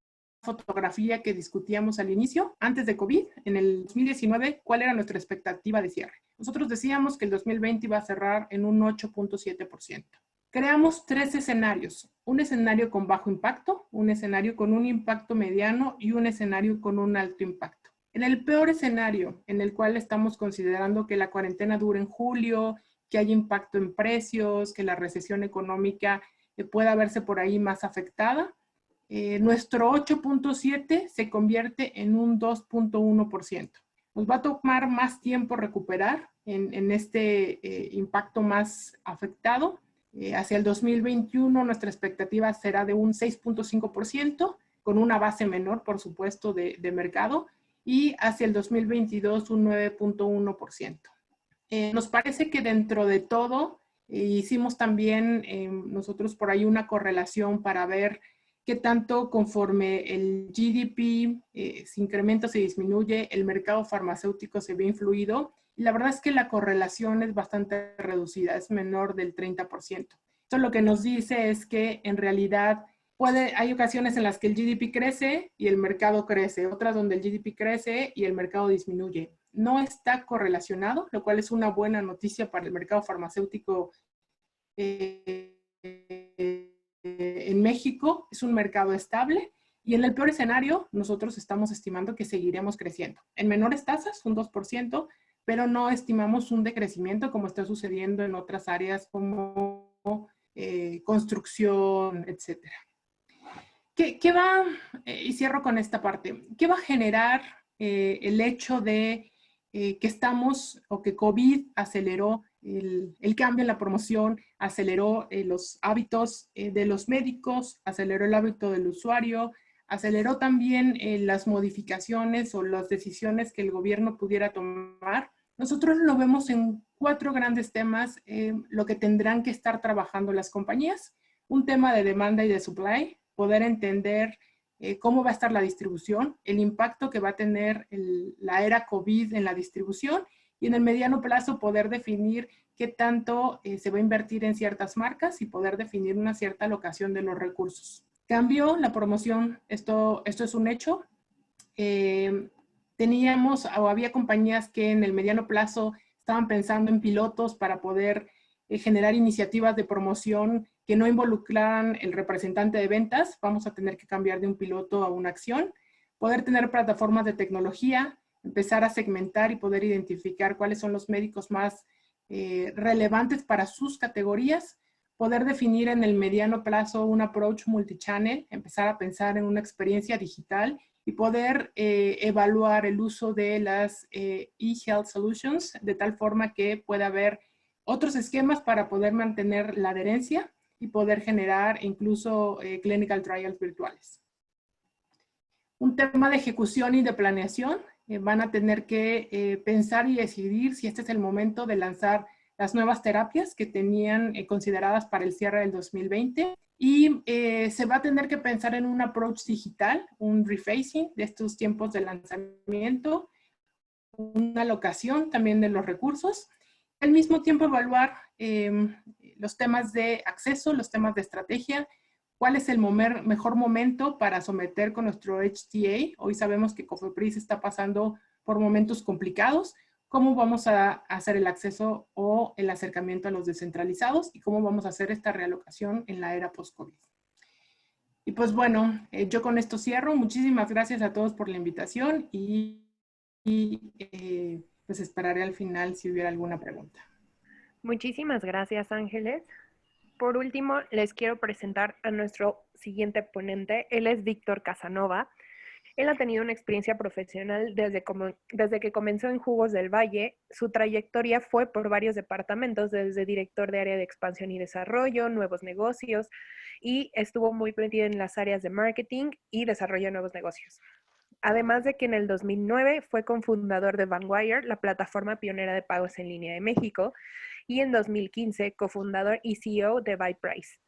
fotografía que discutíamos al inicio, antes de COVID, en el 2019, ¿cuál era nuestra expectativa de cierre? Nosotros decíamos que el 2020 iba a cerrar en un 8.7%. Creamos 3 escenarios, un escenario con bajo impacto, un escenario con un impacto mediano y un escenario con un alto impacto. En el peor escenario, en el cual estamos considerando que la cuarentena dure en julio, que haya impacto en precios, que la recesión económica pueda verse por ahí más afectada, nuestro 8.7 se convierte en un 2.1%. Nos va a tomar más tiempo recuperar en este impacto más afectado. Hacia el 2021 nuestra expectativa será de un 6.5%, con una base menor, por supuesto, de mercado, y hacia el 2022 un 9.1%. Nos parece que dentro de todo hicimos también nosotros por ahí una correlación para ver qué tanto conforme el GDP se incrementa o se disminuye, el mercado farmacéutico se ve influido. Y la verdad es que la correlación es bastante reducida, es menor del 30%. Esto lo que nos dice es que en realidad hay ocasiones en las que el GDP crece y el mercado crece, otras donde el GDP crece y el mercado disminuye. No está correlacionado, lo cual es una buena noticia para el mercado farmacéutico en México. Es un mercado estable y en el peor escenario nosotros estamos estimando que seguiremos creciendo. En menores tasas, un 2%, pero no estimamos un decrecimiento como está sucediendo en otras áreas como construcción, etcétera. ¿Qué va, y cierro con esta parte, qué va a generar el hecho de que estamos o que COVID aceleró el cambio en la promoción, aceleró los hábitos de los médicos, aceleró el hábito del usuario, aceleró también las modificaciones o las decisiones que el gobierno pudiera tomar? Nosotros lo vemos en 4 grandes temas, lo que tendrán que estar trabajando las compañías. Un tema de demanda y de supply, poder entender cómo va a estar la distribución, el impacto que va a tener la era COVID en la distribución y en el mediano plazo poder definir qué tanto se va a invertir en ciertas marcas y poder definir una cierta alocación de los recursos. Cambió la promoción, esto es un hecho. Teníamos o había compañías que en el mediano plazo estaban pensando en pilotos para poder generar iniciativas de promoción que no involucraran el representante de ventas. Vamos a tener que cambiar de un piloto a una acción. Poder tener plataformas de tecnología, empezar a segmentar y poder identificar cuáles son los médicos más relevantes para sus categorías. Poder definir en el mediano plazo un approach multichannel, empezar a pensar en una experiencia digital y poder evaluar el uso de las e-health solutions de tal forma que pueda haber otros esquemas para poder mantener la adherencia y poder generar incluso clinical trials virtuales. Un tema de ejecución y de planeación. van a tener que pensar y decidir si este es el momento de lanzar las nuevas terapias que tenían consideradas para el cierre del 2020. Y se va a tener que pensar en un approach digital, un refacing de estos tiempos de lanzamiento, una alocación también de los recursos. Al mismo tiempo evaluar los temas de acceso, los temas de estrategia, cuál es el mejor momento para someter con nuestro HTA. Hoy sabemos que COFEPRIS está pasando por momentos complicados. Cómo vamos a hacer el acceso o el acercamiento a los descentralizados y cómo vamos a hacer esta realocación en la era post-COVID. Y pues bueno, yo con esto cierro. Muchísimas gracias a todos por la invitación y pues esperaré al final si hubiera alguna pregunta. Muchísimas gracias, Ángeles. Por último, les quiero presentar a nuestro siguiente ponente. Él es Víctor Casanova. Él ha tenido una experiencia profesional desde que comenzó en Jugos del Valle. Su trayectoria fue por varios departamentos, desde director de área de expansión y desarrollo, nuevos negocios, y estuvo muy metido en las áreas de marketing y desarrollo de nuevos negocios. Además de que en el 2009 fue cofundador de Vanguard, la plataforma pionera de pagos en línea de México, y en 2015 cofundador y CEO de BuyPrice.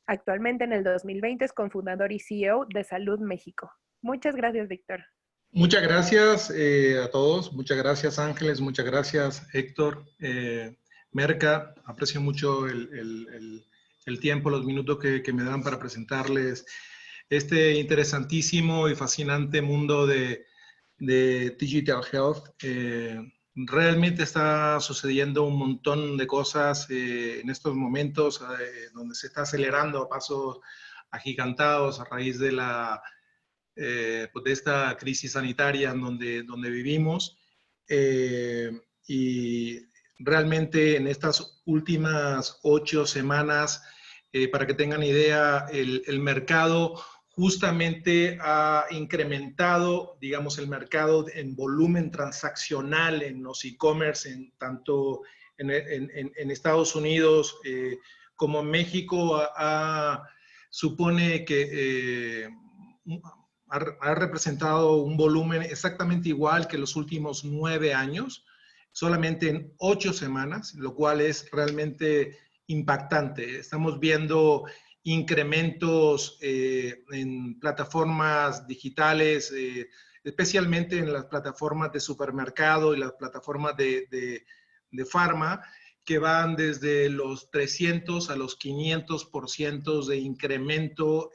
Actualmente en el 2020 es cofundador y CEO de Salud México. Muchas gracias, Víctor. Muchas gracias a todos. Muchas gracias, Ángeles. Muchas gracias, Héctor. Merca, aprecio mucho el tiempo, los minutos que me dan para presentarles este interesantísimo y fascinante mundo de Digital Health. Realmente está sucediendo un montón de cosas en estos momentos donde se está acelerando a pasos agigantados a raíz de de esta crisis sanitaria en donde vivimos. Y realmente en estas últimas 8 semanas, para que tengan idea, el mercado justamente ha incrementado, digamos, el mercado en volumen transaccional en los e-commerce, tanto en Estados Unidos como en México. Supone que ha representado un volumen exactamente igual que los últimos 9 años, solamente en 8 semanas, lo cual es realmente impactante. Estamos viendo incrementos en plataformas digitales, especialmente en las plataformas de supermercado y las plataformas de farma, que van desde los 300 a los 500% de incremento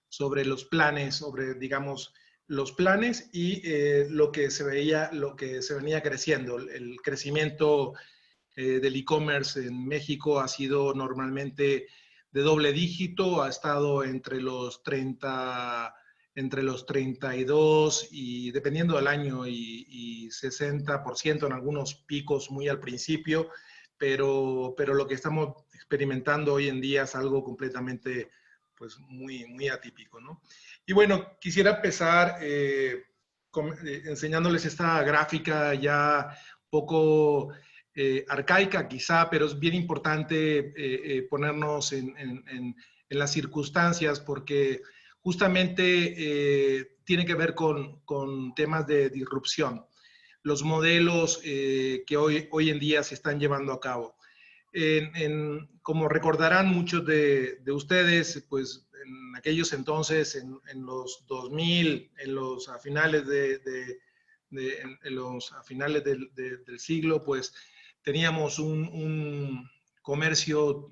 sobre los planes, sobre, digamos, los planes y lo que se venía creciendo. El crecimiento del e-commerce en México ha sido normalmente de doble dígito, ha estado entre los 32 y, dependiendo del año, y 60% en algunos picos muy al principio, pero lo que estamos experimentando hoy en día es algo completamente, pues, muy atípico, ¿no? Y bueno, quisiera empezar enseñándoles esta gráfica ya un poco arcaica quizá, pero es bien importante ponernos en las circunstancias, porque justamente tiene que ver con temas de disrupción. Los modelos que hoy en día se están llevando a cabo. Como recordarán muchos de ustedes, pues en aquellos entonces, en los 2000, a finales del siglo, pues teníamos un comercio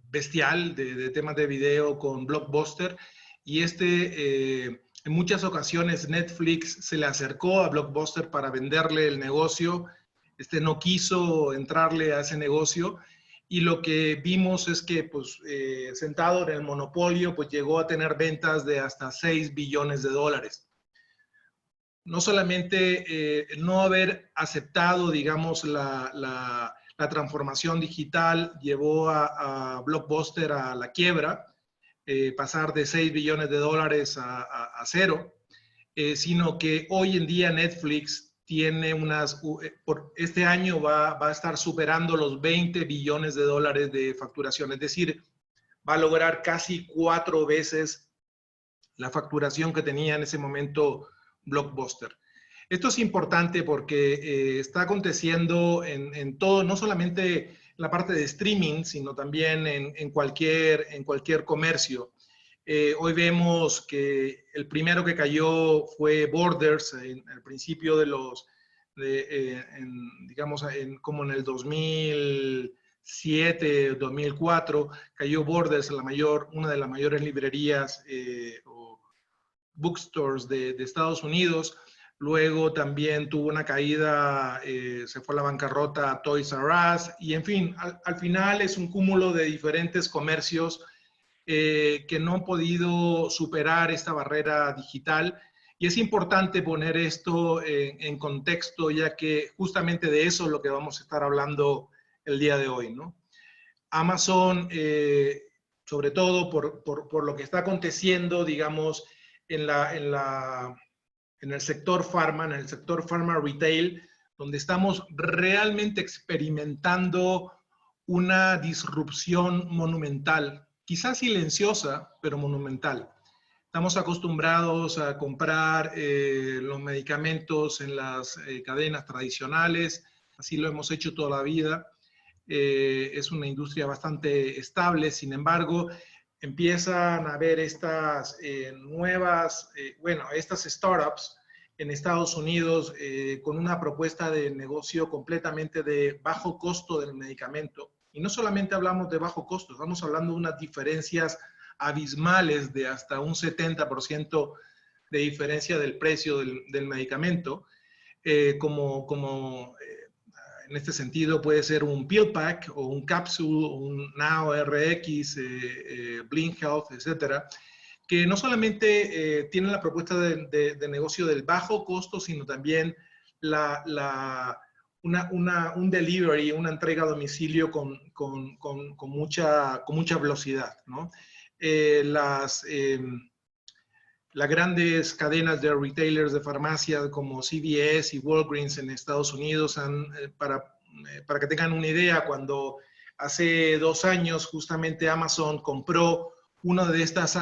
bestial de temas de video con Blockbuster, y en muchas ocasiones Netflix se le acercó a Blockbuster para venderle el negocio. No quiso entrarle a ese negocio, y lo que vimos es que, pues, sentado en el monopolio, pues llegó a tener ventas de hasta $6 billones. No solamente no haber aceptado, digamos, la transformación digital llevó a Blockbuster a la quiebra, pasar de $6 billones a cero, sino que hoy en día Netflix tiene por este año va a estar superando los $20 billones de facturación, es decir, va a lograr casi 4 veces la facturación que tenía en ese momento Blockbuster. Esto es importante porque está aconteciendo en todo, no solamente en la parte de streaming, sino también en cualquier comercio. Hoy vemos que el primero que cayó fue Borders al principio de los, digamos, como en el 2007, 2004, cayó Borders, una de las mayores librerías o bookstores de Estados Unidos. Luego también tuvo una caída, se fue a la bancarrota Toys R Us, y en fin, al final es un cúmulo de diferentes comercios que no han podido superar esta barrera digital. Y es importante poner esto en contexto, ya que justamente de eso es lo que vamos a estar hablando el día de hoy, ¿no? Amazon, sobre todo por lo que está aconteciendo, digamos, en el sector pharma retail, donde estamos realmente experimentando una disrupción monumental, quizás silenciosa, pero monumental. Estamos acostumbrados a comprar los medicamentos en las cadenas tradicionales, así lo hemos hecho toda la vida. Es una industria bastante estable, sin embargo, empiezan a haber estas estas startups en Estados Unidos con una propuesta de negocio completamente de bajo costo del medicamento. Y no solamente hablamos de bajo costo, estamos hablando de unas diferencias abismales de hasta un 70% de diferencia del precio del medicamento, en este sentido puede ser un pill pack o un capsule, un Now RX, Blink Health, etcétera, que no solamente tienen la propuesta de negocio del bajo costo, sino también un delivery, una entrega a domicilio con mucha velocidad, ¿no? Las grandes cadenas de retailers de farmacia como CVS y Walgreens en Estados Unidos, para que tengan una idea, cuando hace 2 años justamente Amazon compró una de estas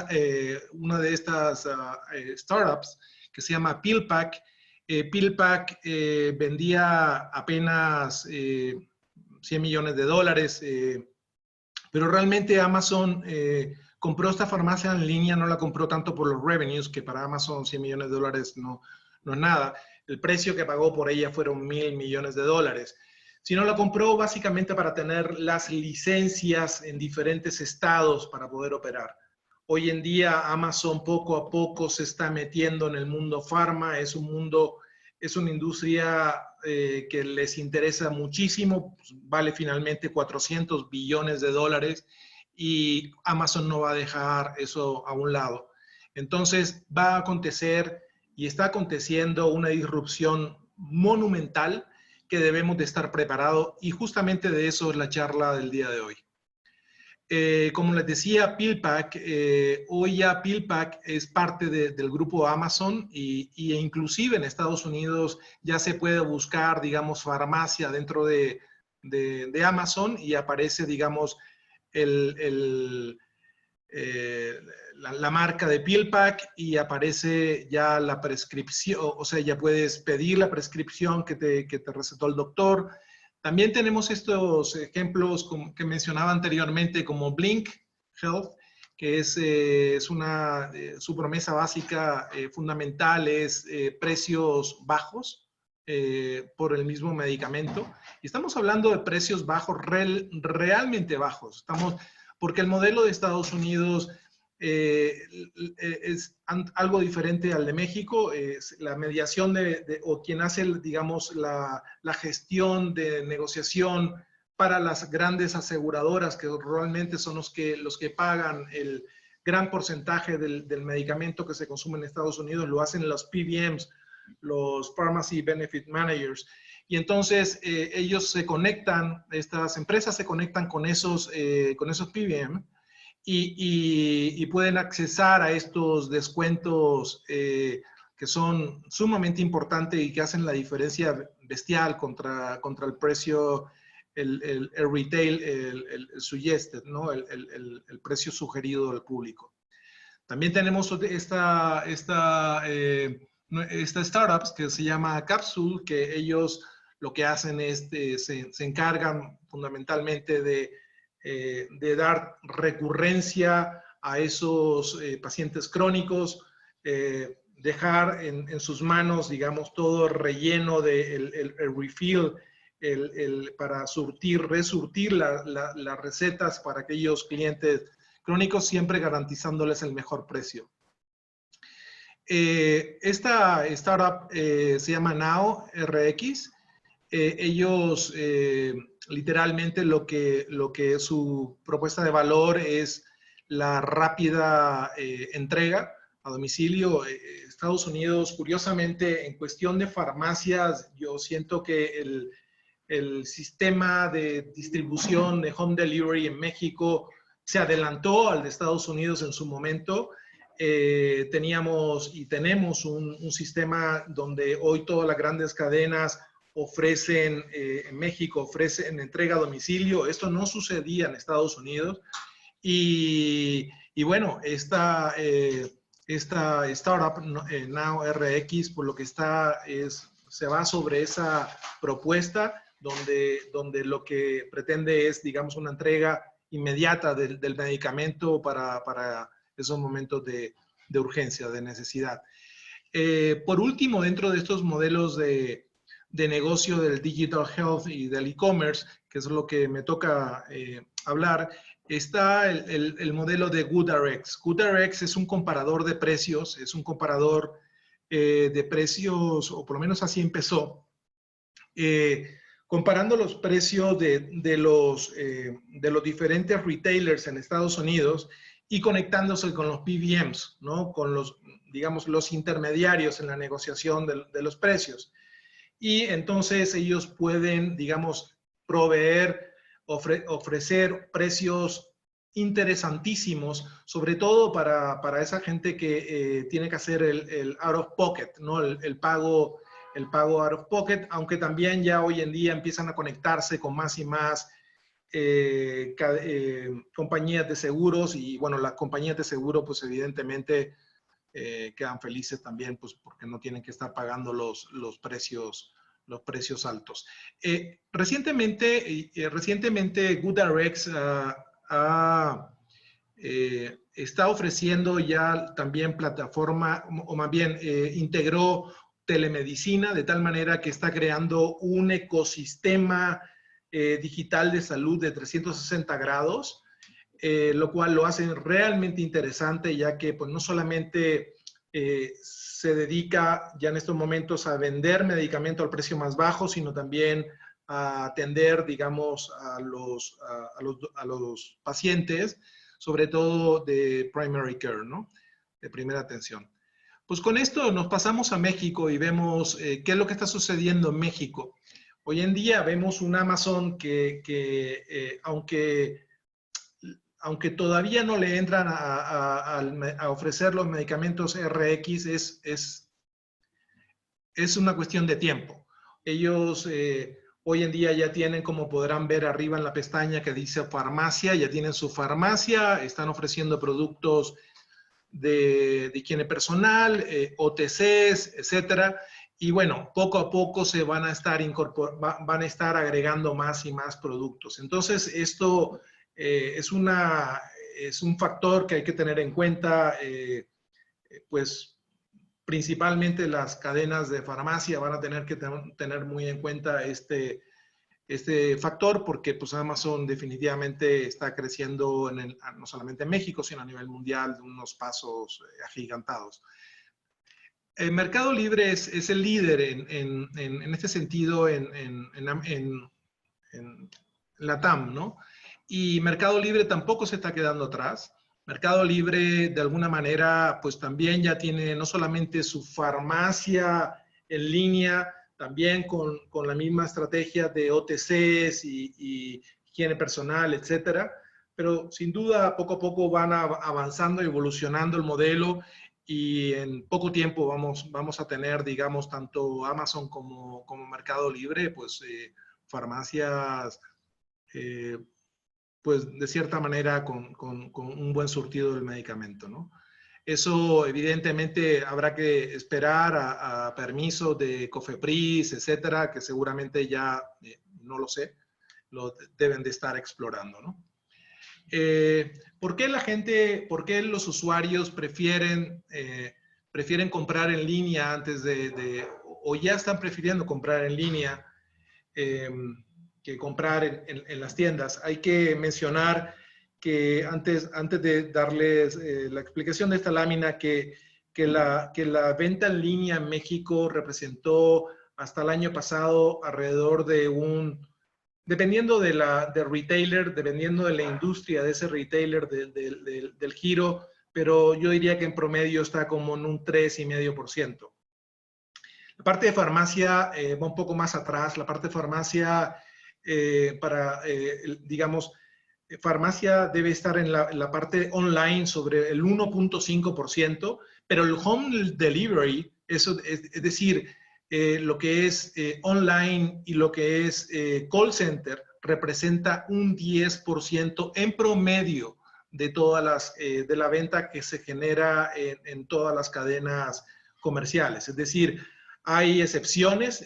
startups que se llama PillPack. PillPack vendía apenas $100 millones, pero realmente Amazon compró esta farmacia en línea, no la compró tanto por los revenues, que para Amazon $100 millones no es nada. El precio que pagó por ella fueron $1.000 millones, sino la compró básicamente para tener las licencias en diferentes estados para poder operar. Hoy en día Amazon poco a poco se está metiendo en el mundo farma, es una industria que les interesa muchísimo, vale finalmente $400 billones, y Amazon no va a dejar eso a un lado. Entonces va a acontecer y está aconteciendo una disrupción monumental que debemos de estar preparados, y justamente de eso es la charla del día de hoy. Como les decía, PillPack, hoy ya PillPack es parte del grupo Amazon e inclusive en Estados Unidos ya se puede buscar, digamos, farmacia dentro de Amazon y aparece, digamos, la marca de PillPack y aparece ya la prescripción, o sea, ya puedes pedir la prescripción que te recetó el doctor. También tenemos estos ejemplos que mencionaba anteriormente como Blink Health, que su promesa básica fundamental es precios bajos por el mismo medicamento. Y estamos hablando de precios bajos, realmente bajos. Porque el modelo de Estados Unidos es algo diferente al de México. La mediación o quien hace, digamos, la gestión de negociación para las grandes aseguradoras, que realmente son los que pagan el gran porcentaje del medicamento que se consume en Estados Unidos, lo hacen los PBMs, los Pharmacy Benefit Managers. Y entonces ellos se conectan, estas empresas se conectan con esos PBM y pueden accesar a estos descuentos que son sumamente importantes y que hacen la diferencia bestial contra el precio, el retail, el suggested, ¿no? El precio sugerido del público. También tenemos esta esta startup que se llama Capsule, que ellos lo que hacen es, se encargan fundamentalmente de dar recurrencia a esos pacientes crónicos, dejar en sus manos, digamos, todo el relleno del refill, para resurtir las recetas para aquellos clientes crónicos, siempre garantizándoles el mejor precio. Esta startup se llama NowRx. Ellos literalmente lo que es su propuesta de valor es la rápida entrega a domicilio. Estados Unidos, curiosamente, en cuestión de farmacias, yo siento que el sistema de distribución de home delivery en México se adelantó al de Estados Unidos en su momento. Teníamos y tenemos un sistema donde hoy todas las grandes cadenas ofrecen, en México ofrecen entrega a domicilio. Esto no sucedía en Estados Unidos. Y bueno, esta startup, NowRx, por lo que se va sobre esa propuesta, donde lo que pretende es, digamos, una entrega inmediata del medicamento para esos momentos de urgencia, de necesidad. Por último, dentro de estos modelos de negocio del digital health y del e-commerce, que es lo que me toca hablar, está el modelo de GoodRx. GoodRx es un comparador de precios, es un comparador de precios, o por lo menos así empezó, comparando los precios de los diferentes retailers en Estados Unidos y conectándose con los PBMs, ¿no? Con digamos, los intermediarios en la negociación de los precios. Y entonces ellos pueden, digamos, ofrecer precios interesantísimos, sobre todo para esa gente que tiene que hacer el out of pocket, ¿no? El pago out of pocket, aunque también ya hoy en día empiezan a conectarse con más y más compañías de seguros, y bueno, las compañías de seguro pues evidentemente quedan felices también, pues porque no tienen que estar pagando los precios altos. Recientemente GoodRx está ofreciendo ya también plataforma, o más bien integró telemedicina, de tal manera que está creando un ecosistema digital de salud de 360 grados, lo cual lo hace realmente interesante, ya que pues, no solamente se dedica ya en estos momentos a vender medicamento al precio más bajo, sino también a atender, digamos, a los pacientes, sobre todo de primary care, ¿no? De primera atención. Pues con esto nos pasamos a México y vemos qué es lo que está sucediendo en México. Hoy en día vemos un Amazon que aunque todavía no le entran a ofrecer los medicamentos RX, es una cuestión de tiempo. Ellos hoy en día ya tienen, como podrán ver arriba en la pestaña que dice farmacia, ya tienen su farmacia, están ofreciendo productos de higiene personal, OTCs, etcétera. Y bueno, poco a poco se van a estar agregando más y más productos. Entonces, esto es un factor que hay que tener en cuenta, pues principalmente las cadenas de farmacia van a tener que tener muy en cuenta este factor, porque pues Amazon definitivamente está creciendo no solamente en México, sino a nivel mundial de unos pasos agigantados. El Mercado Libre es el líder en este sentido en la TAM, ¿no? Y Mercado Libre tampoco se está quedando atrás. Mercado Libre, de alguna manera, pues también ya tiene no solamente su farmacia en línea, también con la misma estrategia de OTCs y higiene personal, etcétera. Pero sin duda, poco a poco van avanzando y evolucionando el modelo, y en poco tiempo vamos a tener, digamos, tanto Amazon como Mercado Libre, pues farmacias, pues de cierta manera con un buen surtido del medicamento, ¿no? Eso evidentemente habrá que esperar a permisos de COFEPRIS, etcétera, que seguramente ya, no lo sé, lo deben de estar explorando, ¿no? ¿Por qué los usuarios prefieren comprar en línea o ya están prefiriendo comprar en línea que comprar en las tiendas? Hay que mencionar que antes de darles la explicación de esta lámina, que la venta en línea en México representó hasta el año pasado alrededor de dependiendo del retailer, dependiendo de la industria de ese retailer, del giro, pero yo diría que en promedio está como en un 3,5%. La parte de farmacia va un poco más atrás. La parte de farmacia, digamos, farmacia debe estar en la parte online sobre el 1,5%, pero el home delivery, eso, es decir, lo que es online y lo que es call center, representa un 10% en promedio de de la venta que se genera en todas las cadenas comerciales. Es decir, hay excepciones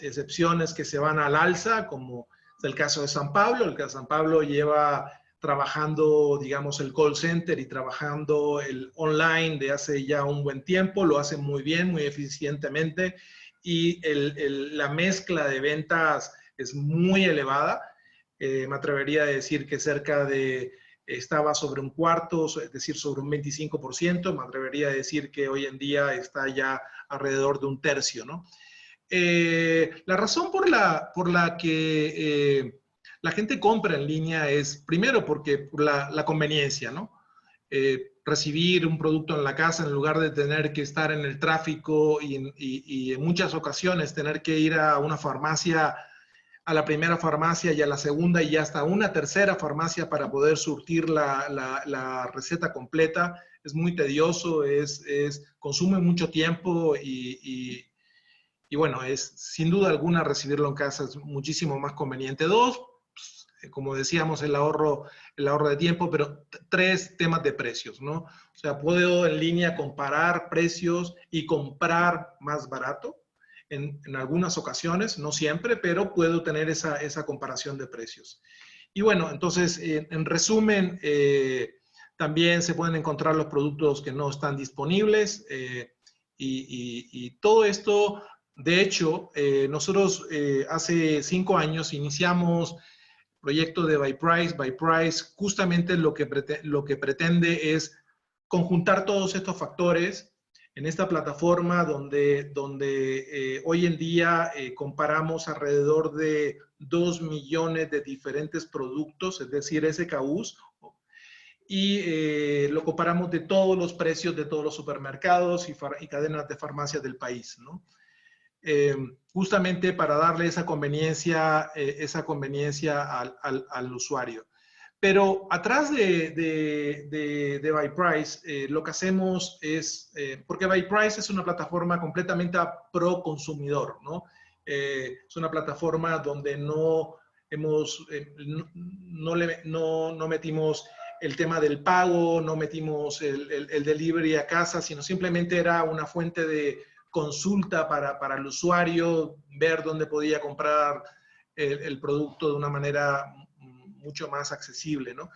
que se van al alza, como es el caso de San Pablo. El caso de San Pablo lleva trabajando, digamos, el call center y trabajando el online de hace ya un buen tiempo. Lo hacen muy bien, muy eficientemente, y la mezcla de ventas es muy elevada. Me atrevería a decir que estaba sobre un cuarto, es decir, sobre un 25%. Me atrevería a decir que hoy en día está ya alrededor de un tercio, ¿no? La razón por la que la gente compra en línea es, primero, por la conveniencia, ¿no? Recibir un producto en la casa en lugar de tener que estar en el tráfico y en muchas ocasiones tener que ir a una farmacia, a la primera farmacia y a la segunda y hasta una tercera farmacia para poder surtir la receta completa. Es muy tedioso, consume mucho tiempo y bueno, es sin duda alguna recibirlo en casa es muchísimo más conveniente. Dos, como decíamos, el ahorro de tiempo, pero tres, temas de precios, ¿no? O sea, puedo en línea comparar precios y comprar más barato en algunas ocasiones, no siempre, pero puedo tener esa comparación de precios. Y bueno, entonces, en resumen, también se pueden encontrar los productos que no están disponibles y todo esto. De hecho, nosotros hace 5 años iniciamos proyecto de BuyPrice. BuyPrice justamente lo que pretende es conjuntar todos estos factores en esta plataforma donde hoy en día comparamos alrededor de 2 millones de diferentes productos, es decir, SKUs, y lo comparamos de todos los precios de todos los supermercados y cadenas de farmacias del país, ¿no? Justamente para darle esa conveniencia al usuario. Pero atrás de BuyPrice, lo que hacemos es, porque BuyPrice es una plataforma completamente pro consumidor, ¿no? Es una plataforma donde no metimos el tema del pago, no metimos el delivery a casa, sino simplemente era una fuente de consulta para el usuario, ver dónde podía comprar el producto de una manera mucho más accesible, ¿no?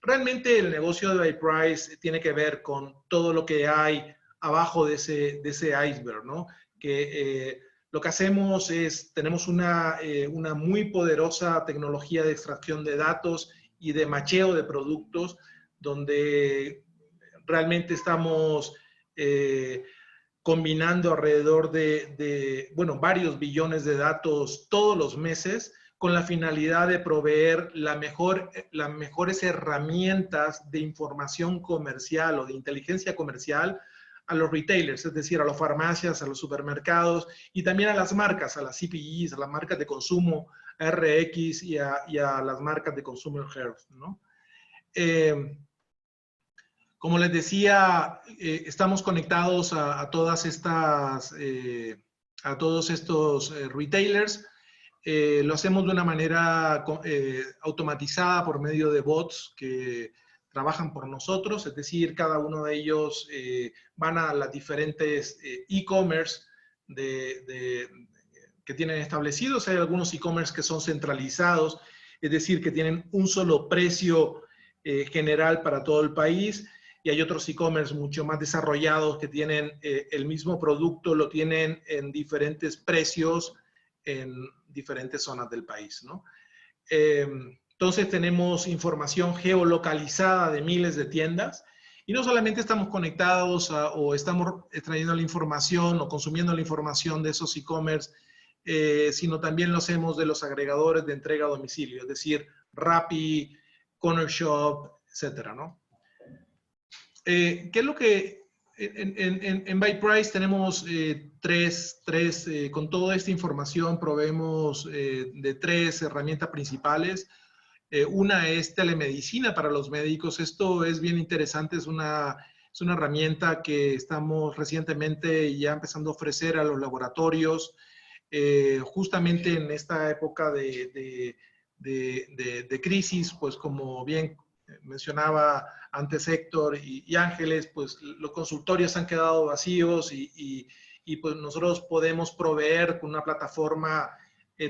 Realmente el negocio de BuyPrice tiene que ver con todo lo que hay abajo de ese iceberg, ¿no? Que lo que hacemos es, tenemos una muy poderosa tecnología de extracción de datos y de macheo de productos, donde realmente estamos combinando alrededor bueno, varios billones de datos todos los meses con la finalidad de proveer las mejores herramientas de información comercial o de inteligencia comercial a los retailers, es decir, a las farmacias, a los supermercados y también a las marcas, a las CPGs, a las marcas de consumo, a RX y a las marcas de Consumer Health, ¿no? Como les decía, estamos conectados a todos estos retailers. Lo hacemos de una manera automatizada por medio de bots que trabajan por nosotros, es decir, cada uno de ellos van a las diferentes e-commerce que tienen establecidos. Hay algunos e-commerce que son centralizados, es decir, que tienen un solo precio general para todo el país, y hay otros e-commerce mucho más desarrollados que tienen el mismo producto, lo tienen en diferentes precios en diferentes zonas del país, ¿no? Entonces tenemos información geolocalizada de miles de tiendas, y no solamente estamos conectados o estamos extrayendo la información o consumiendo la información de esos e-commerce, sino también lo hacemos de los agregadores de entrega a domicilio, es decir, Rappi, Corner Shop, etcétera, ¿no? ¿Qué es lo que en BuyPrice tenemos con toda esta información proveemos de 3 herramientas principales? Una es telemedicina para los médicos. Esto es bien interesante, es una herramienta que estamos recientemente ya empezando a ofrecer a los laboratorios, justamente en esta época de crisis, pues como bien mencionaba antes Héctor y Ángeles, pues los consultorios han quedado vacíos y pues nosotros podemos proveer con una plataforma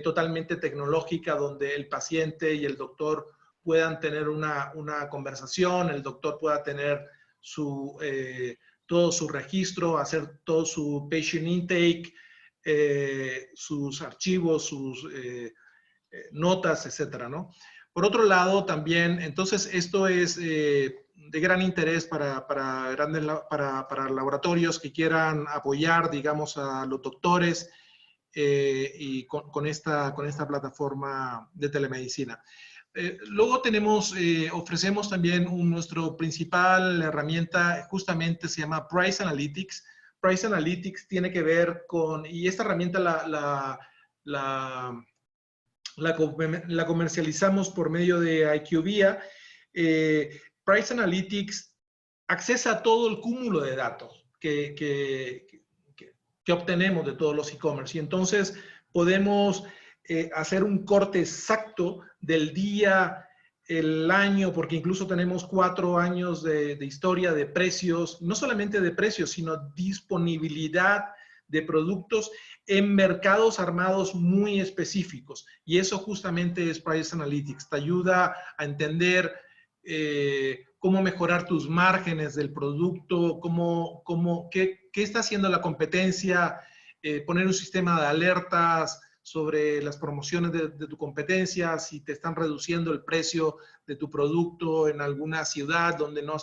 totalmente tecnológica donde el paciente y el doctor puedan tener una conversación, el doctor pueda tener todo su registro, hacer todo su patient intake, sus archivos, sus notas, etcétera, ¿no? Por otro lado, también, entonces, esto es de gran interés para laboratorios que quieran apoyar, digamos, a los doctores y con esta plataforma de telemedicina. Luego ofrecemos también nuestro principal herramienta, justamente se llama Price Analytics. Price Analytics tiene que ver con, y esta herramienta la comercializamos por medio de IQVIA. Price Analytics accesa a todo el cúmulo de datos que obtenemos de todos los e-commerce, y entonces podemos hacer un corte exacto del día, el año, porque incluso tenemos 4 años de historia de precios, no solamente de precios, sino disponibilidad de productos en mercados armados muy específicos. Y eso justamente es Price Analytics. Te ayuda a entender cómo mejorar tus márgenes del producto, qué está haciendo la competencia, poner un sistema de alertas sobre las promociones de tu competencia, si te están reduciendo el precio de tu producto en alguna ciudad donde no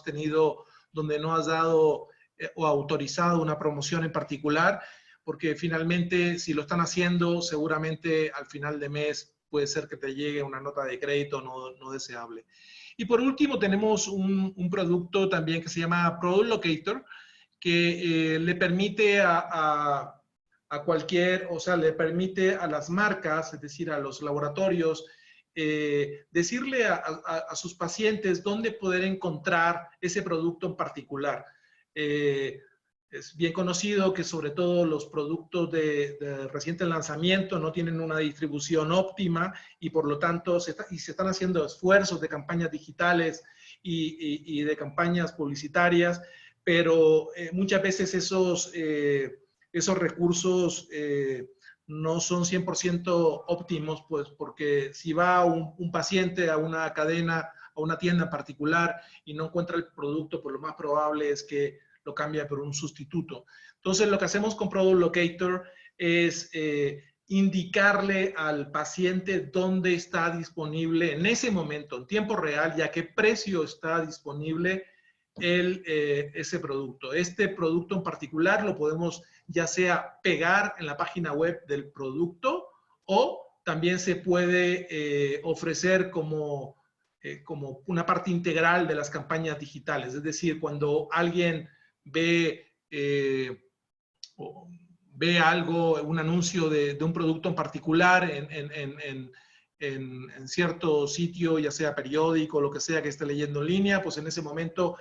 has dado o autorizado una promoción en particular, porque finalmente si lo están haciendo, seguramente al final de mes puede ser que te llegue una nota de crédito no deseable. Y por último tenemos un producto también que se llama Product Locator, que le permite le permite a las marcas, es decir, a los laboratorios, decirle a sus pacientes dónde poder encontrar ese producto en particular. Es bien conocido que sobre todo los productos de reciente lanzamiento no tienen una distribución óptima, y por lo tanto se están haciendo esfuerzos de campañas digitales y de campañas publicitarias, pero muchas veces esos recursos no son 100% óptimos, pues porque si va un paciente a una cadena, a una tienda en particular y no encuentra el producto, pues lo más probable es que lo cambia por un sustituto. Entonces, lo que hacemos con Product Locator es indicarle al paciente dónde está disponible en ese momento, en tiempo real, y a qué precio está disponible ese producto. Este producto en particular lo podemos ya sea pegar en la página web del producto, o también se puede ofrecer como una parte integral de las campañas digitales. Es decir, cuando alguien ve algo, un anuncio de un producto en particular en cierto sitio, ya sea periódico, lo que sea que esté leyendo en línea, pues en ese momento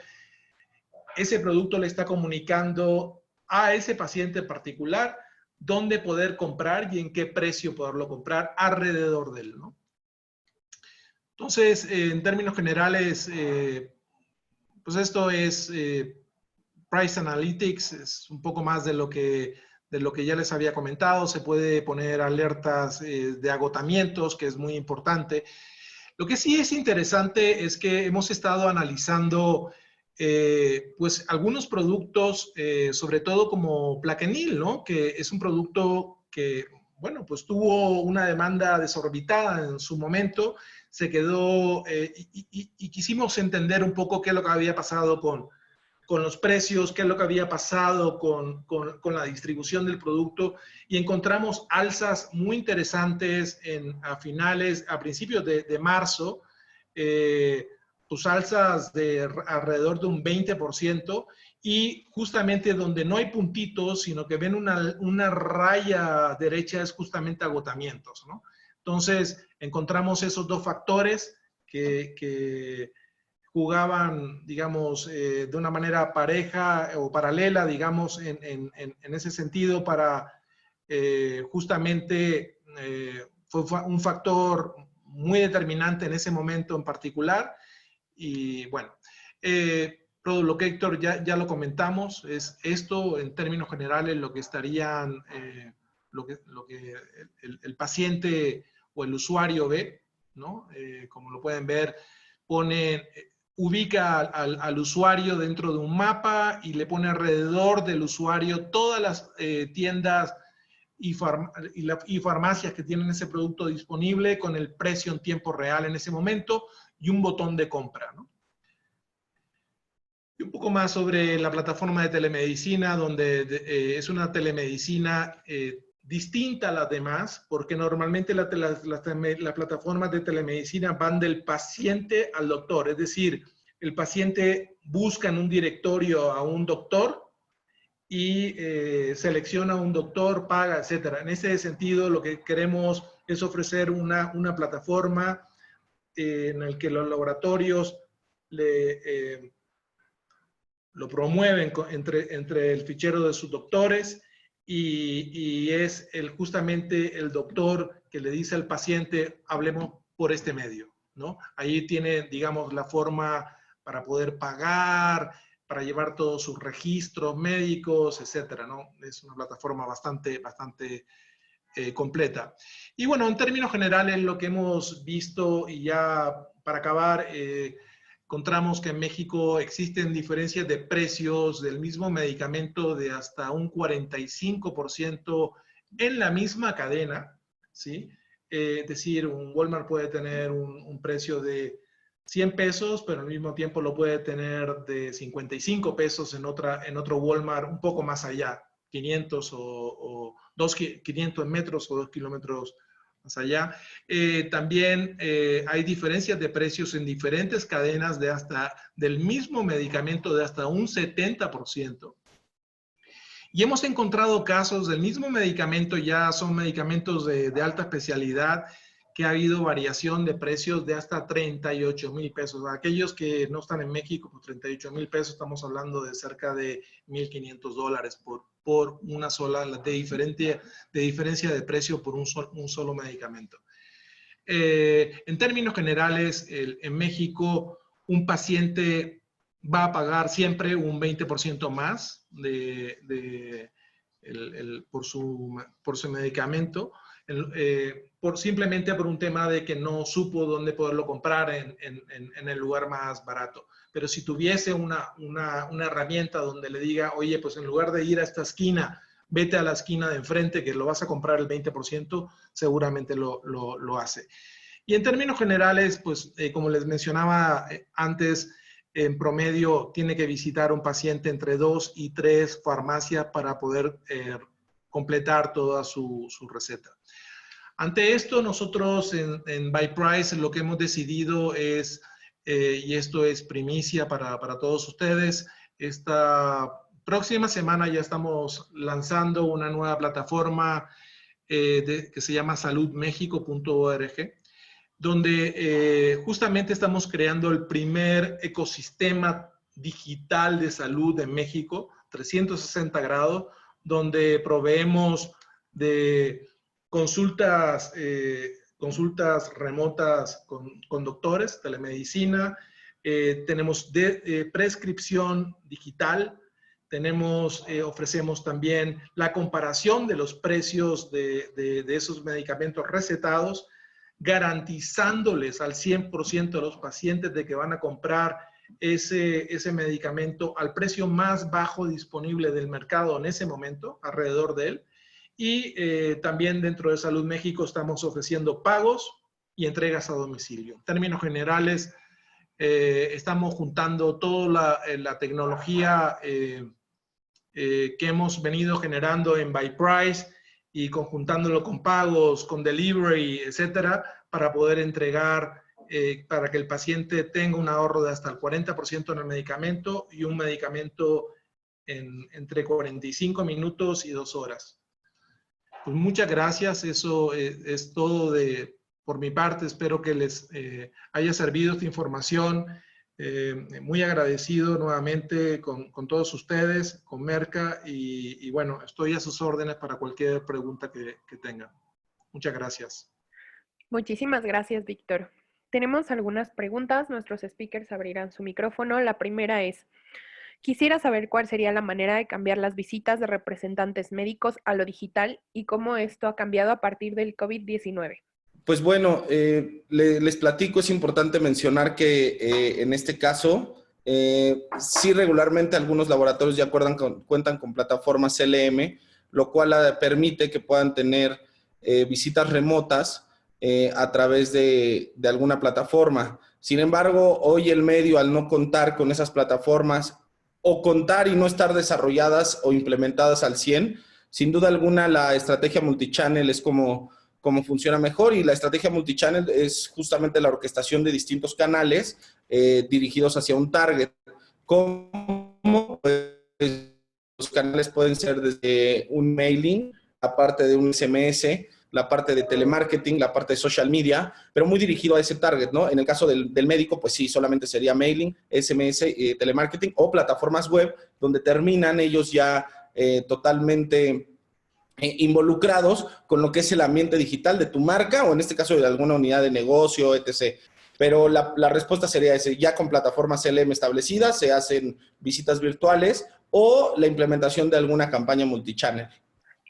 ese producto le está comunicando a ese paciente en particular dónde poder comprar y en qué precio poderlo comprar alrededor de él, ¿no? Entonces, en términos generales, pues esto es Price Analytics, es un poco más de lo que ya les había comentado. Se puede poner alertas de agotamientos, que es muy importante. Lo que sí es interesante es que hemos estado analizando pues algunos productos, sobre todo como Plaquenil, ¿no? Que es un producto que, bueno, pues tuvo una demanda desorbitada en su momento, se quedó y quisimos entender un poco qué es lo que había pasado con los precios, qué es lo que había pasado con la distribución del producto, y encontramos alzas muy interesantes a principios de marzo, pues alzas de alrededor de un 20%, y justamente donde no hay puntitos, sino que ven una raya derecha, es justamente agotamientos, ¿no? Entonces, encontramos esos dos factores que jugaban, digamos, de una manera pareja o paralela, digamos, en ese sentido, para justamente fue un factor muy determinante en ese momento en particular. Y bueno, todo lo que Héctor ya lo comentamos, es esto en términos generales lo que estarían, lo que el paciente o el usuario ve, ¿no? Como lo pueden ver, ubica al usuario dentro de un mapa y le pone alrededor del usuario todas las tiendas y farmacias que tienen ese producto disponible con el precio en tiempo real en ese momento y un botón de compra, ¿no? Y un poco más sobre la plataforma de telemedicina, donde es una telemedicina distinta a las demás, porque normalmente las plataformas de telemedicina van del paciente al doctor, es decir, el paciente busca en un directorio a un doctor y selecciona un doctor, paga, etcétera. En ese sentido, lo que queremos es ofrecer una plataforma en la que los laboratorios lo promueven entre el fichero de sus doctores, y es justamente el doctor que le dice al paciente, hablemos por este medio, ¿no? Ahí tiene, digamos, la forma para poder pagar, para llevar todos sus registros médicos, etcétera, ¿no? Es una plataforma bastante completa. Y bueno, en términos generales, lo que hemos visto, y ya para acabar, encontramos que en México existen diferencias de precios del mismo medicamento de hasta un 45% en la misma cadena, ¿sí? Es decir, un Walmart puede tener un precio de 100 pesos, pero al mismo tiempo lo puede tener de 55 pesos en otro Walmart un poco más allá, 500 o 500 metros o 2 kilómetros más allá. También hay diferencias de precios en diferentes cadenas del mismo medicamento de hasta un 70%. Y hemos encontrado casos del mismo medicamento, ya son medicamentos de alta especialidad, que ha habido variación de precios de hasta 38,000 pesos. Aquellos que no están en México, pues 38,000 pesos, estamos hablando de cerca de $1,500 por una sola, de diferencia de precio por un solo medicamento. En términos generales, en México, un paciente va a pagar siempre un 20% más por su medicamento, simplemente por un tema de que no supo dónde poderlo comprar en el lugar más barato. Pero si tuviese una herramienta donde le diga, oye, pues en lugar de ir a esta esquina, vete a la esquina de enfrente que lo vas a comprar el 20%, seguramente lo hace. Y en términos generales, pues como les mencionaba antes, en promedio tiene que visitar un paciente entre 2 y 3 farmacias para poder completar toda su receta. Ante esto, nosotros en BuyPrice lo que hemos decidido es, y esto es primicia para todos ustedes, esta próxima semana ya estamos lanzando una nueva plataforma que se llama saludmexico.org, donde justamente estamos creando el primer ecosistema digital de salud en México, 360 grados, donde proveemos de consultas remotas con doctores, telemedicina, Tenemos prescripción digital, ofrecemos también la comparación de los precios de esos medicamentos recetados, garantizándoles al 100% de los pacientes de que van a comprar ese medicamento al precio más bajo disponible del mercado en ese momento, alrededor de él. Y también dentro de Salud México estamos ofreciendo pagos y entregas a domicilio. En términos generales, estamos juntando toda la tecnología que hemos venido generando en BuyPrice y conjuntándolo con pagos, con delivery, etcétera, para poder entregar, para que el paciente tenga un ahorro de hasta el 40% en el medicamento y un medicamento entre 45 minutos y 2 horas. Pues muchas gracias, eso es todo por mi parte. Espero que les haya servido esta información. Muy agradecido nuevamente con todos ustedes, con Merca, y bueno, estoy a sus órdenes para cualquier pregunta que tengan. Muchas gracias. Muchísimas gracias, Víctor. Tenemos algunas preguntas. Nuestros speakers abrirán su micrófono. La primera es, quisiera saber cuál sería la manera de cambiar las visitas de representantes médicos a lo digital y cómo esto ha cambiado a partir del COVID-19. Pues bueno, les platico, es importante mencionar que en este caso, sí regularmente algunos laboratorios ya cuentan con plataformas CLM, lo cual permite que puedan tener visitas remotas a través de alguna plataforma. Sin embargo, hoy el medio, al no contar con esas plataformas o contar y no estar desarrolladas o implementadas al 100, sin duda alguna la estrategia multichannel es como funciona mejor, y la estrategia multichannel es justamente la orquestación de distintos canales dirigidos hacia un target. ¿Cómo? Pues, los canales pueden ser desde un mailing, la parte de un SMS, la parte de telemarketing, la parte de social media, pero muy dirigido a ese target, ¿no? En el caso del médico, pues sí, solamente sería mailing, SMS, telemarketing o plataformas web, donde terminan ellos ya totalmente involucrados con lo que es el ambiente digital de tu marca, o en este caso de alguna unidad de negocio, etc. Pero la respuesta sería ese: ya con plataformas CLM establecidas se hacen visitas virtuales o la implementación de alguna campaña multichannel.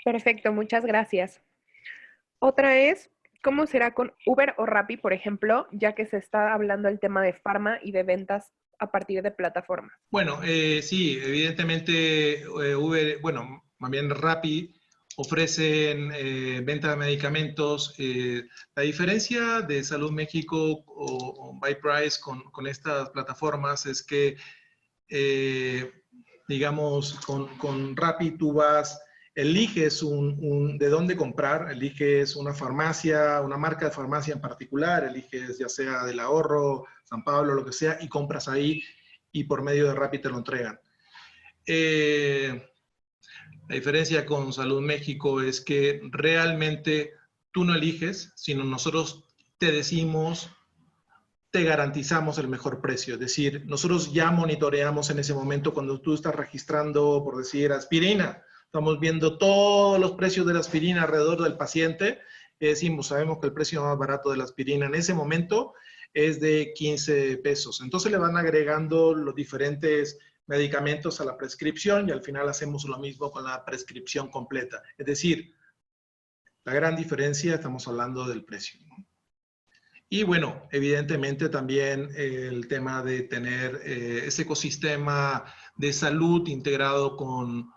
Perfecto, muchas gracias. Otra es, ¿cómo será con Uber o Rappi, por ejemplo, ya que se está hablando del tema de farma y de ventas a partir de plataformas? Bueno, sí, evidentemente Uber, bueno, más bien Rappi, ofrecen venta de medicamentos. La diferencia de Salud México o BuyPrice con estas plataformas es que, digamos, con Rappi tú eliges de dónde comprar, eliges una farmacia, una marca de farmacia en particular, eliges ya sea del Ahorro, San Pablo, lo que sea, y compras ahí y por medio de Rappi te lo entregan. La diferencia con Salud México es que realmente tú no eliges, sino nosotros te decimos, te garantizamos el mejor precio. Es decir, nosotros ya monitoreamos en ese momento cuando tú estás registrando, por decir, aspirina. Estamos viendo todos los precios de la aspirina alrededor del paciente. Decimos, sabemos que el precio más barato de la aspirina en ese momento es de 15 pesos. Entonces le van agregando los diferentes medicamentos a la prescripción y al final hacemos lo mismo con la prescripción completa. Es decir, la gran diferencia, estamos hablando del precio, ¿no? Y bueno, evidentemente también el tema de tener ese ecosistema de salud integrado con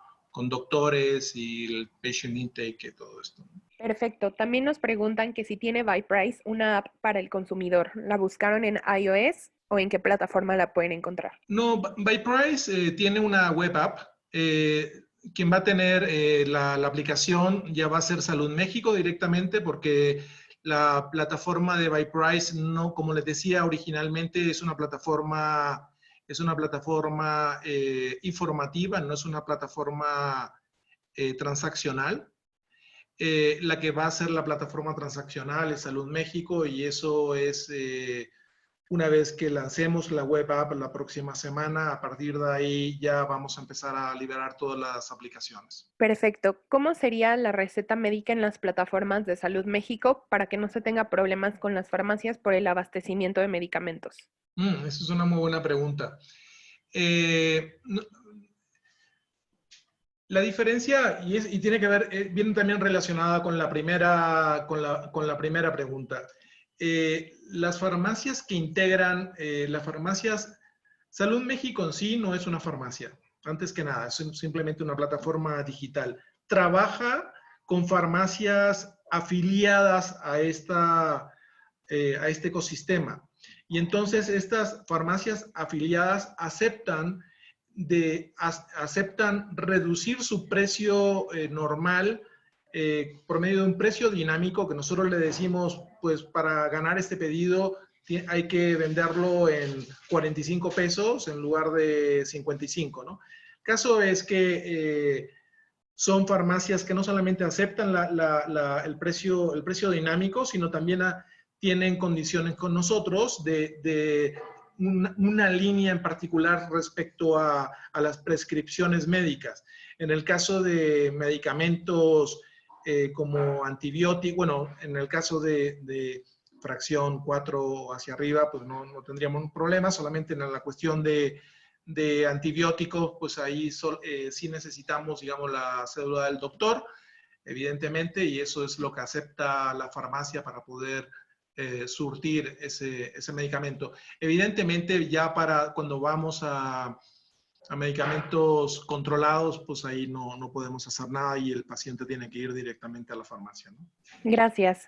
doctores y el patient intake y todo esto. Perfecto. También nos preguntan que si tiene BuyPrice una app para el consumidor. ¿La buscaron en iOS o en qué plataforma la pueden encontrar? No, BuyPrice tiene una web app. Quien va a tener la aplicación ya va a ser Salud México directamente, porque la plataforma de BuyPrice, no, como les decía originalmente, es una plataforma informativa, no es una plataforma transaccional. La que va a ser la plataforma transaccional es Salud México, y eso es una vez que lancemos la web app la próxima semana, a partir de ahí ya vamos a empezar a liberar todas las aplicaciones. Perfecto. ¿Cómo sería la receta médica en las plataformas de Salud México para que no se tenga problemas con las farmacias por el abastecimiento de medicamentos? Esa es una muy buena pregunta. La diferencia, y tiene que ver, viene también relacionada con la primera, con la primera pregunta. Las farmacias que integran, las farmacias, Salud México en sí no es una farmacia, antes que nada, es simplemente una plataforma digital. Trabaja con farmacias afiliadas a este ecosistema. Y entonces estas farmacias afiliadas aceptan reducir su precio normal por medio de un precio dinámico que nosotros le decimos, pues para ganar este pedido hay que venderlo en 45 pesos en lugar de 55, ¿no? El caso es que son farmacias que no solamente aceptan el precio dinámico, sino también tienen condiciones con nosotros de una línea en particular respecto a las prescripciones médicas. En el caso de medicamentos como antibióticos, bueno, en el caso de fracción 4 hacia arriba, pues no tendríamos un problema, solamente en la cuestión de antibióticos, pues ahí sí necesitamos, digamos, la cédula del doctor, evidentemente, y eso es lo que acepta la farmacia para poder surtir ese medicamento. Evidentemente, ya para cuando vamos a medicamentos controlados, pues ahí no podemos hacer nada y el paciente tiene que ir directamente a la farmacia, ¿no? Gracias.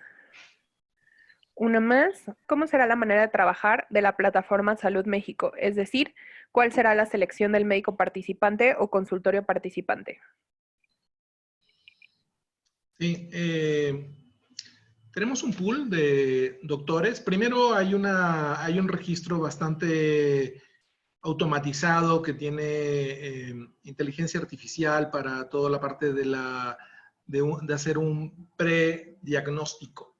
Una más, ¿cómo será la manera de trabajar de la plataforma Salud México? Es decir, ¿cuál será la selección del médico participante o consultorio participante? Sí, tenemos un pool de doctores. Primero hay un registro bastante automatizado que tiene inteligencia artificial para toda la parte de hacer un prediagnóstico.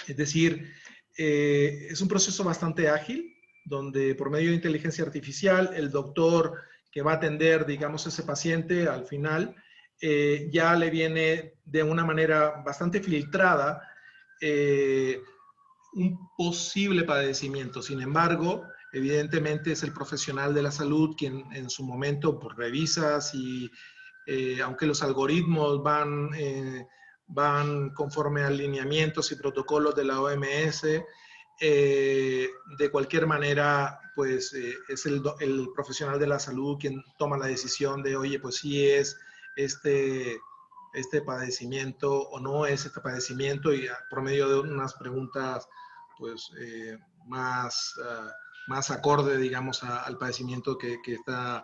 Es decir, es un proceso bastante ágil, donde por medio de inteligencia artificial, el doctor que va a atender, digamos, ese paciente al final, ya le viene de una manera bastante filtrada un posible padecimiento. Sin embargo, evidentemente es el profesional de la salud quien en su momento pues, revisa si, aunque los algoritmos van conforme a lineamientos y protocolos de la OMS, de cualquier manera, pues es el profesional de la salud quien toma la decisión de, oye, pues sí es este padecimiento o no es este padecimiento, y por medio de unas preguntas pues más acorde, digamos, al padecimiento que está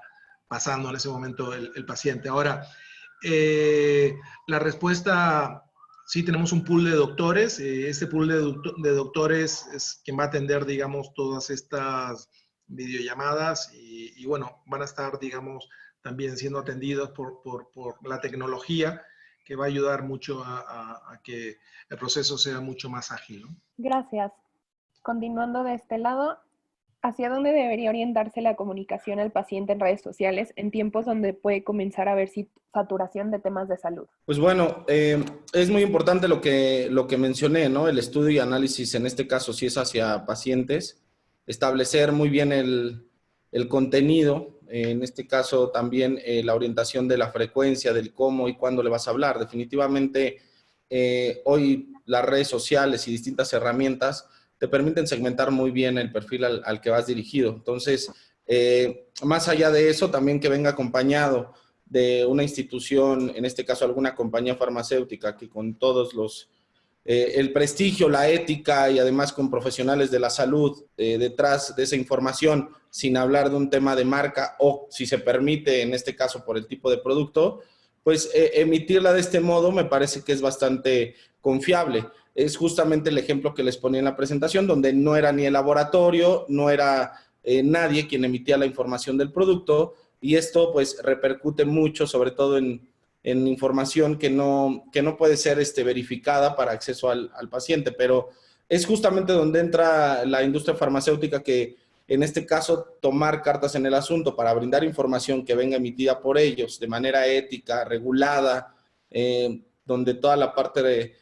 pasando en ese momento el paciente. Ahora, la respuesta, sí tenemos un pool de doctores. Este pool de doctores es quien va a atender, digamos, todas estas videollamadas y bueno, van a estar, digamos, también siendo atendidos por la tecnología, que va a ayudar mucho a que el proceso sea mucho más ágil, ¿no? Gracias. Continuando de este lado, ¿hacia dónde debería orientarse la comunicación al paciente en redes sociales en tiempos donde puede comenzar a haber saturación de temas de salud? Pues bueno, es muy importante lo que mencioné, ¿no? El estudio y análisis, en este caso, si es hacia pacientes, establecer muy bien el contenido, en este caso también la orientación de la frecuencia, del cómo y cuándo le vas a hablar. Definitivamente, hoy las redes sociales y distintas herramientas te permiten segmentar muy bien el perfil al que vas dirigido. Entonces, más allá de eso, también que venga acompañado de una institución, en este caso alguna compañía farmacéutica, que con todos el prestigio, la ética y además con profesionales de la salud detrás de esa información, sin hablar de un tema de marca o, si se permite, en este caso por el tipo de producto, pues emitirla de este modo me parece que es bastante confiable. Es justamente el ejemplo que les ponía en la presentación, donde no era ni el laboratorio, no era nadie quien emitía la información del producto, y esto pues repercute mucho, sobre todo en información que no puede ser verificada para acceso al paciente. Pero es justamente donde entra la industria farmacéutica, que en este caso tomar cartas en el asunto para brindar información que venga emitida por ellos de manera ética, regulada, donde toda la parte de,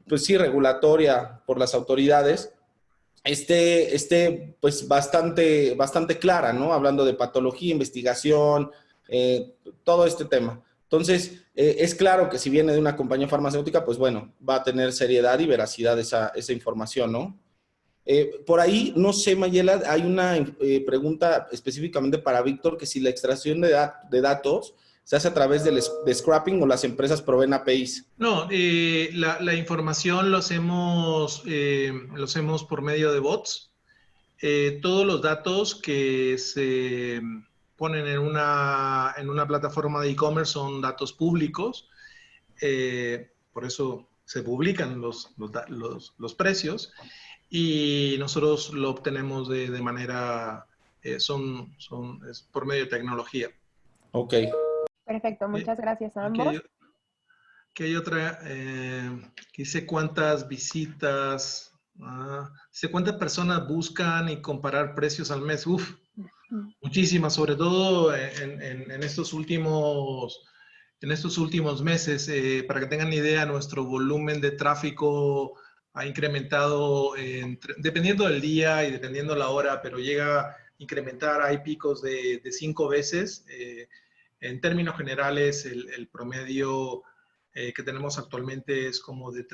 pues sí, regulatoria por las autoridades esté pues bastante clara, ¿no? Hablando de patología, investigación, todo este tema. Entonces, es claro que si viene de una compañía farmacéutica, pues bueno, va a tener seriedad y veracidad esa información, ¿no? Por ahí, no sé, Mayela, hay una pregunta específicamente para Víctor, que si la extracción de datos se hace a través de scrapping o las empresas proveen APIs. No, la información los hacemos por medio de bots. Todos los datos que se ponen en una plataforma de e-commerce son datos públicos. Por eso se publican los precios y nosotros lo obtenemos de manera, es por medio de tecnología. Ok. Perfecto, muchas gracias a ambos. Aquí hay otra que dice cuántas visitas, dice cuántas personas buscan y comparar precios al mes. Uf, muchísimas, sobre todo en estos últimos meses. Para que tengan idea, nuestro volumen de tráfico ha incrementado dependiendo del día y dependiendo la hora, pero llega a incrementar, hay picos de 5 veces. En términos generales, el promedio que tenemos actualmente es como de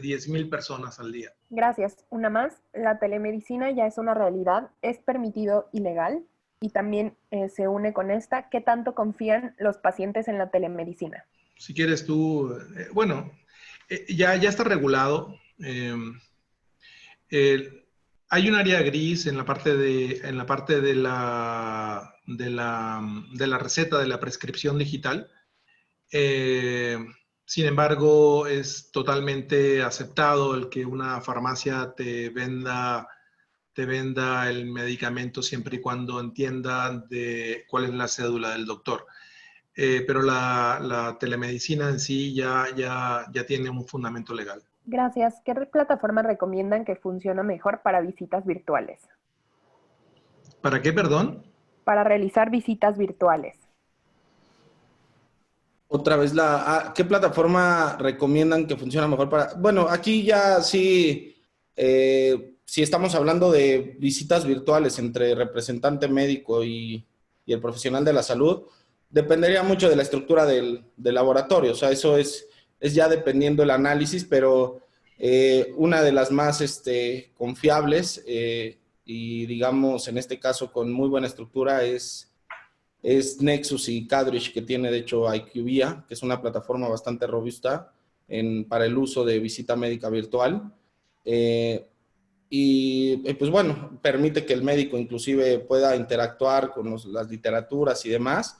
10,000 personas al día. Gracias. Una más. La telemedicina ya es una realidad. ¿Es permitido y legal? Y también se une con esta, ¿qué tanto confían los pacientes en la telemedicina? Si quieres tú, bueno, ya está regulado. Hay un área gris en la parte de la receta, de la prescripción digital. Sin embargo, es totalmente aceptado el que una farmacia te venda el medicamento siempre y cuando entienda de cuál es la cédula del doctor. Pero la telemedicina en sí ya tiene un fundamento legal. Gracias. ¿Qué plataforma recomiendan que funciona mejor para visitas virtuales? ¿Para qué, perdón? Para realizar visitas virtuales. Otra vez, ¿qué plataforma recomiendan que funcione mejor para...? Bueno, aquí ya sí, si estamos hablando de visitas virtuales entre representante médico y el profesional de la salud, dependería mucho de la estructura del laboratorio. O sea, eso es ya dependiendo el análisis, pero una de las más confiables y digamos en este caso con muy buena estructura es Nexus y Cadrish, que tiene de hecho IQVIA, que es una plataforma bastante robusta para el uso de visita médica virtual. Pues bueno, permite que el médico inclusive pueda interactuar con las literaturas y demás.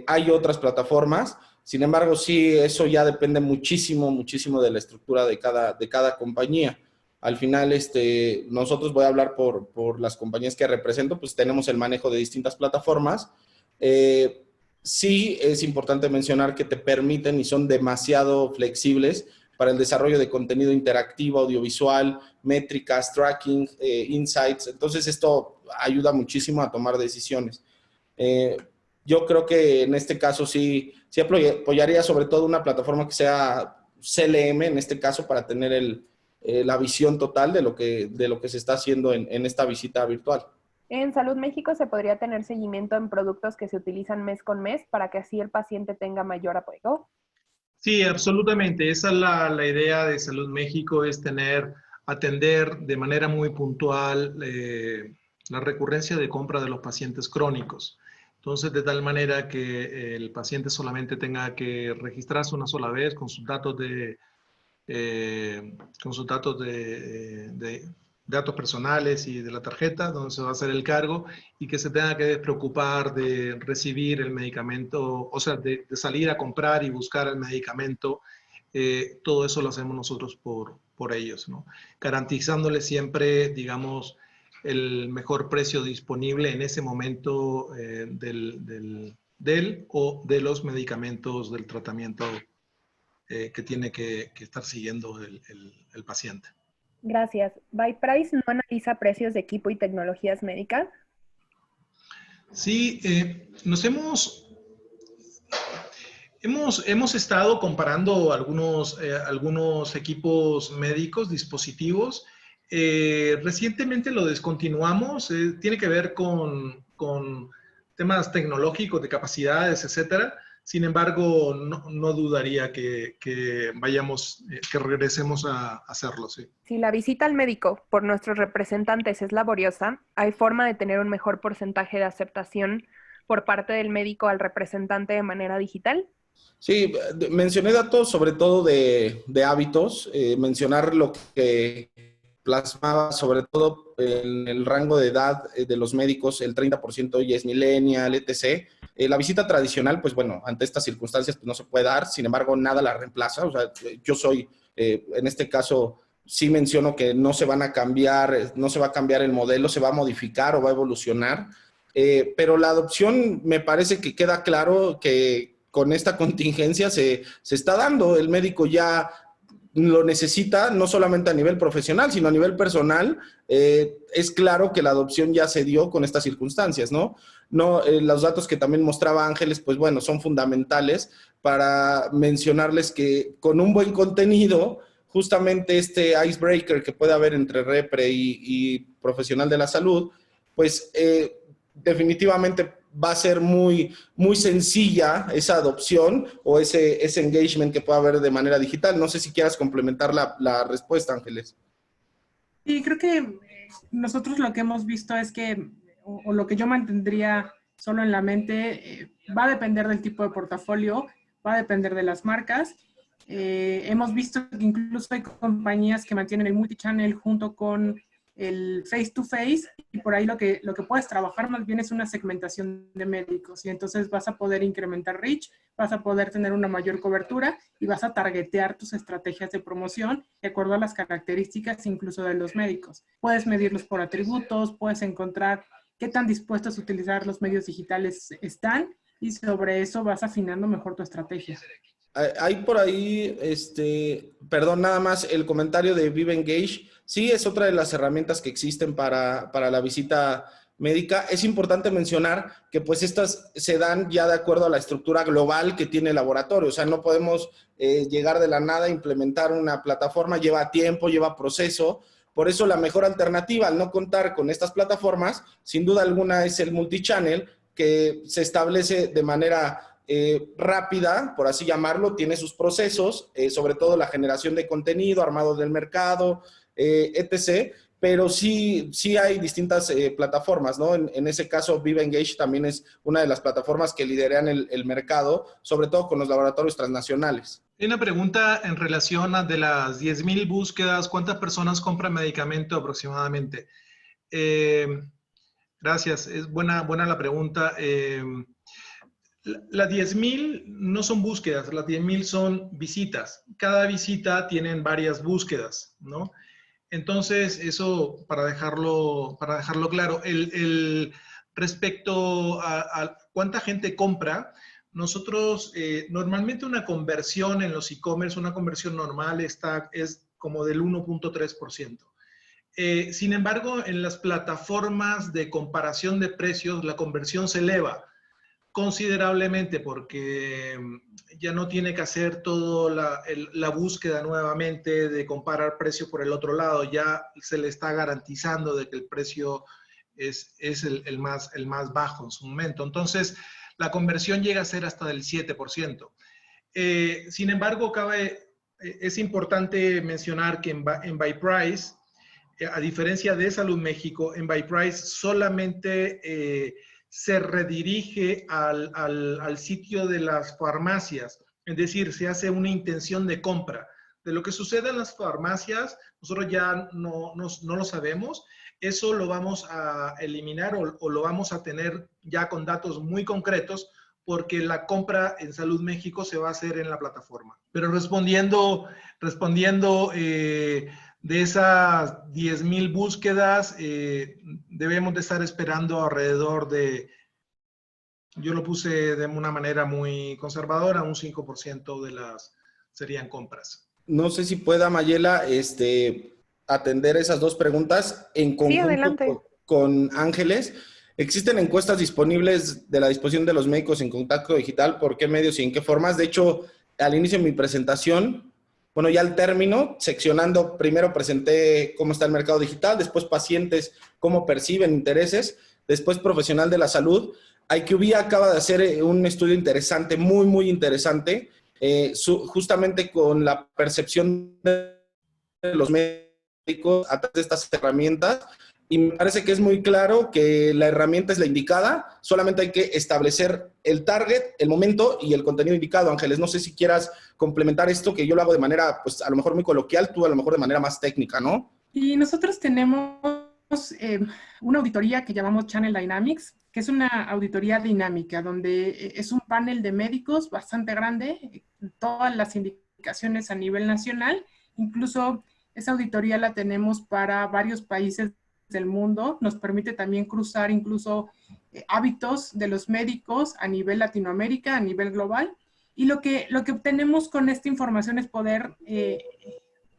Hay otras plataformas, sin embargo, sí, eso ya depende muchísimo de la estructura de cada compañía. Al final, nosotros, voy a hablar por las compañías que represento, pues tenemos el manejo de distintas plataformas. Sí es importante mencionar que te permiten y son demasiado flexibles para el desarrollo de contenido interactivo, audiovisual, métricas, tracking, insights. Entonces, esto ayuda muchísimo a tomar decisiones. Yo creo que en este caso sí apoyaría sobre todo una plataforma que sea CLM, en este caso, para tener la visión total de lo que se está haciendo en esta visita virtual. En Salud México se podría tener seguimiento en productos que se utilizan mes con mes para que así el paciente tenga mayor apoyo. Sí, absolutamente. Esa es la idea de Salud México, es atender de manera muy puntual la recurrencia de compra de los pacientes crónicos. Entonces, de tal manera que el paciente solamente tenga que registrarse una sola vez con sus datos datos personales y de la tarjeta donde se va a hacer el cargo, y que se tenga que despreocupar de recibir el medicamento, o sea, de salir a comprar y buscar el medicamento. Todo eso lo hacemos nosotros por ellos, ¿no? Garantizándole siempre, digamos, el mejor precio disponible en ese momento del o de los medicamentos del tratamiento que tiene que estar siguiendo el paciente. Gracias. ¿Byprice no analiza precios de equipo y tecnologías médicas? Sí, hemos estado comparando algunos equipos médicos, dispositivos. Recientemente lo descontinuamos. Tiene que ver con temas tecnológicos, de capacidades, etcétera. Sin embargo, no dudaría que regresemos a hacerlo, sí. Si la visita al médico por nuestros representantes es laboriosa, ¿hay forma de tener un mejor porcentaje de aceptación por parte del médico al representante de manera digital? Sí, mencioné datos sobre todo de hábitos, mencionar lo que plasmaba sobre todo en el rango de edad de los médicos, el 30% ya es millennial, etc. La visita tradicional, pues bueno, ante estas circunstancias pues no se puede dar, sin embargo nada la reemplaza, o sea, yo soy, en este caso, sí menciono que no se van a cambiar, no se va a cambiar el modelo, se va a modificar o va a evolucionar, pero la adopción me parece que queda claro que con esta contingencia se está dando, el médico ya lo necesita, no solamente a nivel profesional, sino a nivel personal. Es claro que la adopción ya se dio con estas circunstancias, ¿no? Los datos que también mostraba Ángeles, pues bueno, son fundamentales para mencionarles que con un buen contenido, justamente este icebreaker que puede haber entre repre y profesional de la salud, pues definitivamente va a ser muy, muy sencilla esa adopción o ese engagement que pueda haber de manera digital. No sé si quieras complementar la respuesta, Ángeles. Sí, creo que nosotros lo que hemos visto es que, o lo que yo mantendría solo en la mente, va a depender del tipo de portafolio, va a depender de las marcas. Hemos visto que incluso hay compañías que mantienen el multichannel junto con el face-to-face, y por ahí lo que puedes trabajar más bien es una segmentación de médicos, y entonces vas a poder incrementar reach, vas a poder tener una mayor cobertura y vas a targetear tus estrategias de promoción de acuerdo a las características incluso de los médicos. Puedes medirlos por atributos, puedes encontrar qué tan dispuestos a utilizar los medios digitales están, y sobre eso vas afinando mejor tu estrategia. Hay por ahí, perdón, nada más el comentario de Vive Engage. Sí, es otra de las herramientas que existen para la visita médica. Es importante mencionar que pues estas se dan ya de acuerdo a la estructura global que tiene el laboratorio. O sea, no podemos llegar de la nada a implementar una plataforma. Lleva tiempo, lleva proceso. Por eso la mejor alternativa al no contar con estas plataformas, sin duda alguna, es el multichannel, que se establece de manera rápida, por así llamarlo, tiene sus procesos, sobre todo la generación de contenido, armado del mercado, etc., pero sí hay distintas plataformas, ¿no? En ese caso, Vive Engage también es una de las plataformas que lideran el mercado, sobre todo con los laboratorios transnacionales. Hay una pregunta en relación a de las 10,000 búsquedas, ¿cuántas personas compran medicamento aproximadamente? Gracias, es buena la pregunta. Las 10,000 no son búsquedas, las 10,000 son visitas. Cada visita tienen varias búsquedas, ¿no? Entonces, eso para dejarlo claro. Respecto a cuánta gente compra, nosotros normalmente una conversión en los e-commerce, una conversión normal es como del 1.3%. Sin embargo, en las plataformas de comparación de precios, la conversión se eleva considerablemente porque ya no tiene que hacer toda la búsqueda nuevamente de comparar precio por el otro lado, ya se le está garantizando de que el precio es el más bajo en su momento. Entonces, la conversión llega a ser hasta del 7%. Sin embargo, es importante mencionar que en Byprice, a diferencia de Salud México, en Byprice solamente se redirige al sitio de las farmacias, es decir, se hace una intención de compra. De lo que sucede en las farmacias, nosotros ya no lo sabemos, eso lo vamos a eliminar o lo vamos a tener ya con datos muy concretos, porque la compra en Salud México se va a hacer en la plataforma. Pero respondiendo de esas 10,000 búsquedas, debemos de estar esperando alrededor de, yo lo puse de una manera muy conservadora, un 5% serían compras. No sé si pueda, Mayela, atender esas dos preguntas en Sí, conjunto adelante. con Ángeles. ¿Existen encuestas disponibles de la disposición de los médicos en contacto digital? ¿Por qué medios y en qué formas? De hecho, al inicio de mi presentación, bueno, ya al término, seccionando, primero presenté cómo está el mercado digital, después pacientes, cómo perciben intereses, después profesional de la salud. IQVIA acaba de hacer un estudio interesante, muy, muy interesante, justamente con la percepción de los médicos a través de estas herramientas, y me parece que es muy claro que la herramienta es la indicada, solamente hay que establecer el target, el momento y el contenido indicado. Ángeles, no sé si quieras complementar esto, que yo lo hago de manera, pues a lo mejor muy coloquial, tú a lo mejor de manera más técnica, ¿no? Y nosotros tenemos eh, una auditoría que llamamos Channel Dynamics, que es una auditoría dinámica, donde es un panel de médicos bastante grande, todas las indicaciones a nivel nacional, incluso esa auditoría la tenemos para varios países del mundo, nos permite también cruzar incluso hábitos de los médicos a nivel Latinoamérica, a nivel global, y lo que obtenemos con esta información es poder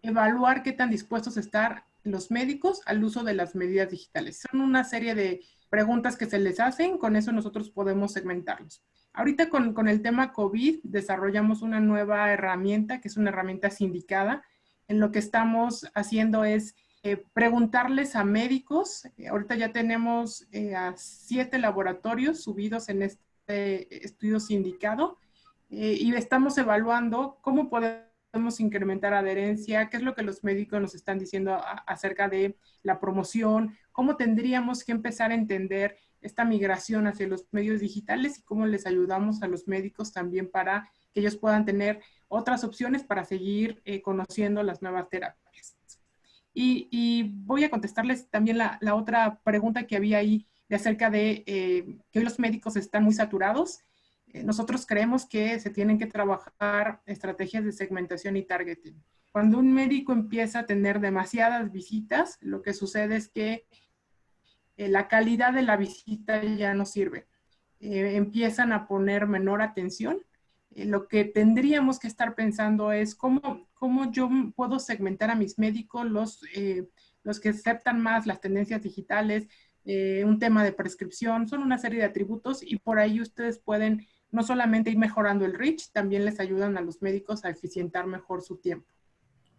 evaluar qué tan dispuestos están los médicos al uso de las medidas digitales. Son una serie de preguntas que se les hacen, con eso nosotros podemos segmentarlos. Ahorita con el tema COVID desarrollamos una nueva herramienta, que es una herramienta sindicada. En lo que estamos haciendo es preguntarles a médicos. Ahorita ya tenemos a 7 laboratorios subidos en este estudio sindicado y estamos evaluando cómo podemos incrementar adherencia, qué es lo que los médicos nos están diciendo acerca de la promoción, cómo tendríamos que empezar a entender esta migración hacia los medios digitales y cómo les ayudamos a los médicos también para que ellos puedan tener otras opciones para seguir conociendo las nuevas terapias. Y voy a contestarles también la otra pregunta que había ahí de acerca de que hoy los médicos están muy saturados. Nosotros creemos que se tienen que trabajar estrategias de segmentación y targeting. Cuando un médico empieza a tener demasiadas visitas, lo que sucede es que la calidad de la visita ya no sirve. Empiezan a poner menor atención. Lo que tendríamos que estar pensando es cómo yo puedo segmentar a mis médicos, los que aceptan más las tendencias digitales, un tema de prescripción, son una serie de atributos y por ahí ustedes pueden no solamente ir mejorando el reach, también les ayudan a los médicos a eficientar mejor su tiempo.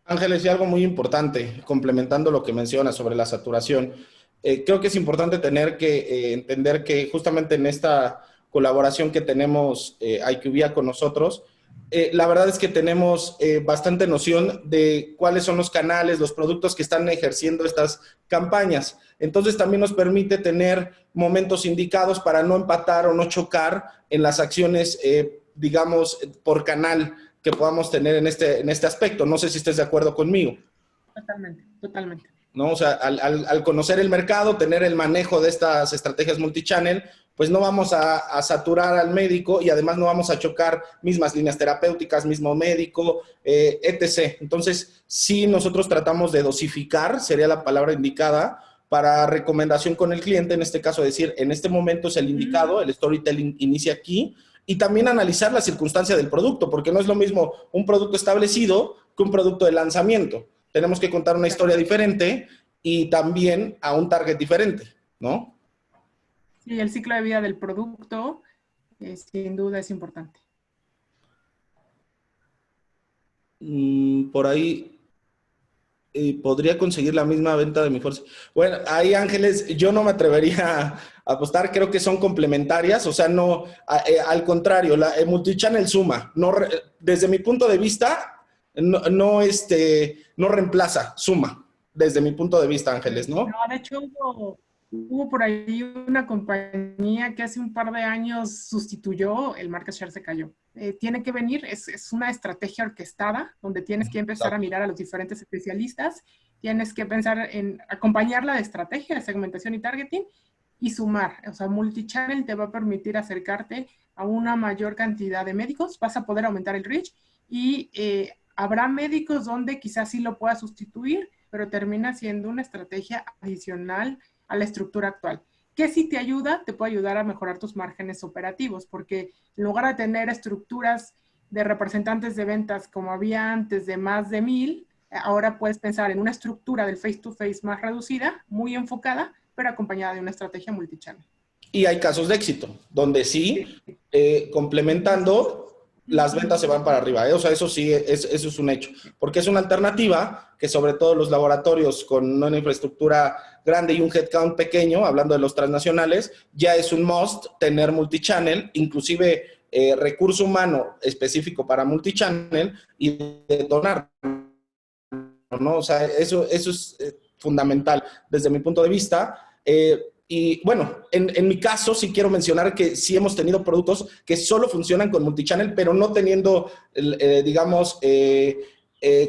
Ángeles, y algo muy importante, complementando lo que mencionas sobre la saturación, creo que es importante tener que entender que justamente en esta colaboración que tenemos IQVIA con nosotros, la verdad es que tenemos bastante noción de cuáles son los canales, los productos que están ejerciendo estas campañas. Entonces también nos permite tener momentos indicados para no empatar o no chocar en las acciones, digamos, por canal que podamos tener en este aspecto. No sé si estés de acuerdo conmigo. Totalmente, totalmente. ¿No? O sea, al conocer el mercado, tener el manejo de estas estrategias multichannel, pues no vamos a saturar al médico y además no vamos a chocar mismas líneas terapéuticas, mismo médico, etc. Entonces, sí nosotros tratamos de dosificar, sería la palabra indicada, para recomendación con el cliente, en este caso decir, en este momento es el indicado, el storytelling inicia aquí, y también analizar la circunstancia del producto, porque no es lo mismo un producto establecido que un producto de lanzamiento. Tenemos que contar una historia diferente y también a un target diferente, ¿no? Sí, el ciclo de vida del producto sin duda es importante. Por ahí podría conseguir la misma venta de mi fuerza. Bueno, ahí Ángeles, yo no me atrevería a apostar, creo que son complementarias, o sea, no, al contrario, el multichannel suma, no, desde mi punto de vista, no reemplaza, suma, desde mi punto de vista, Ángeles, ¿no? No, de hecho hubo por ahí una compañía que hace un par de años sustituyó, el market share se cayó. Tiene que venir, es una estrategia orquestada, donde tienes que empezar a mirar a los diferentes especialistas, tienes que pensar en acompañar la estrategia de segmentación y targeting y sumar. O sea, multichannel te va a permitir acercarte a una mayor cantidad de médicos, vas a poder aumentar el reach y habrá médicos donde quizás sí lo pueda sustituir, pero termina siendo una estrategia adicional a la estructura actual. ¿Qué sí te ayuda? Te puede ayudar a mejorar tus márgenes operativos, porque en lugar de tener estructuras de representantes de ventas como había antes de más de 1000, ahora puedes pensar en una estructura del face-to-face más reducida, muy enfocada, pero acompañada de una estrategia multichannel. Y hay casos de éxito, donde sí, complementando, las ventas se van para arriba. O sea, eso sí, eso es un hecho. Porque es una alternativa que sobre todo los laboratorios con una infraestructura grande y un headcount pequeño, hablando de los transnacionales, ya es un must tener multichannel, inclusive recurso humano específico para multichannel y detonar, ¿no? O sea, eso es fundamental desde mi punto de vista. Y bueno, en mi caso sí quiero mencionar que sí hemos tenido productos que solo funcionan con multichannel, pero no teniendo, digamos,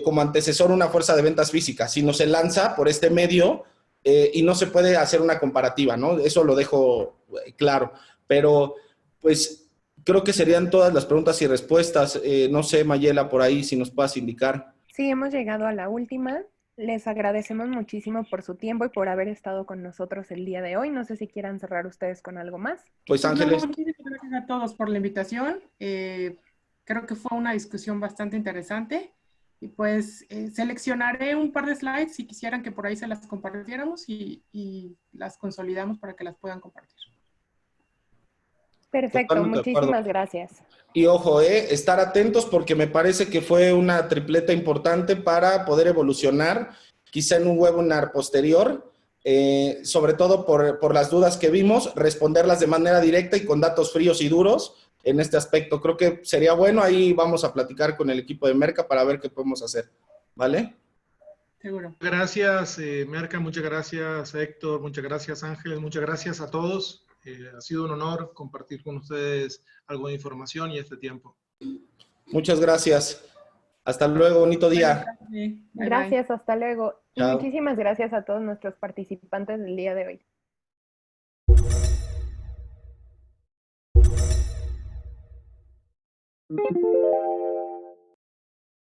como antecesor una fuerza de ventas física, sino se lanza por este medio y no se puede hacer una comparativa, ¿no? Eso lo dejo claro. Pero, pues, creo que serían todas las preguntas y respuestas. No sé, Mayela, por ahí, si nos puedas indicar. Sí, hemos llegado a la última. Les agradecemos muchísimo por su tiempo y por haber estado con nosotros el día de hoy. No sé si quieran cerrar ustedes con algo más. Pues, Ángeles. No, muchísimas gracias a todos por la invitación. Creo que fue una discusión bastante interesante. Y pues seleccionaré un par de slides si quisieran que por ahí se las compartiéramos y las consolidamos para que las puedan compartir. Perfecto, Totalmente de acuerdo. muchísimas gracias. Y ojo, estar atentos porque me parece que fue una tripleta importante para poder evolucionar, quizá en un webinar posterior, sobre todo por las dudas que vimos, responderlas de manera directa y con datos fríos y duros en este aspecto. Creo que sería bueno, ahí vamos a platicar con el equipo de Merca para ver qué podemos hacer, ¿vale? Seguro. Gracias, Merca, muchas gracias, Héctor, muchas gracias, Ángel, muchas gracias a todos. Ha sido un honor compartir con ustedes algo de información y este tiempo. Muchas gracias. Hasta luego, bonito día. Bye, Gracias, bye. hasta luego. Y Chao. muchísimas gracias a todos nuestros participantes del día de hoy.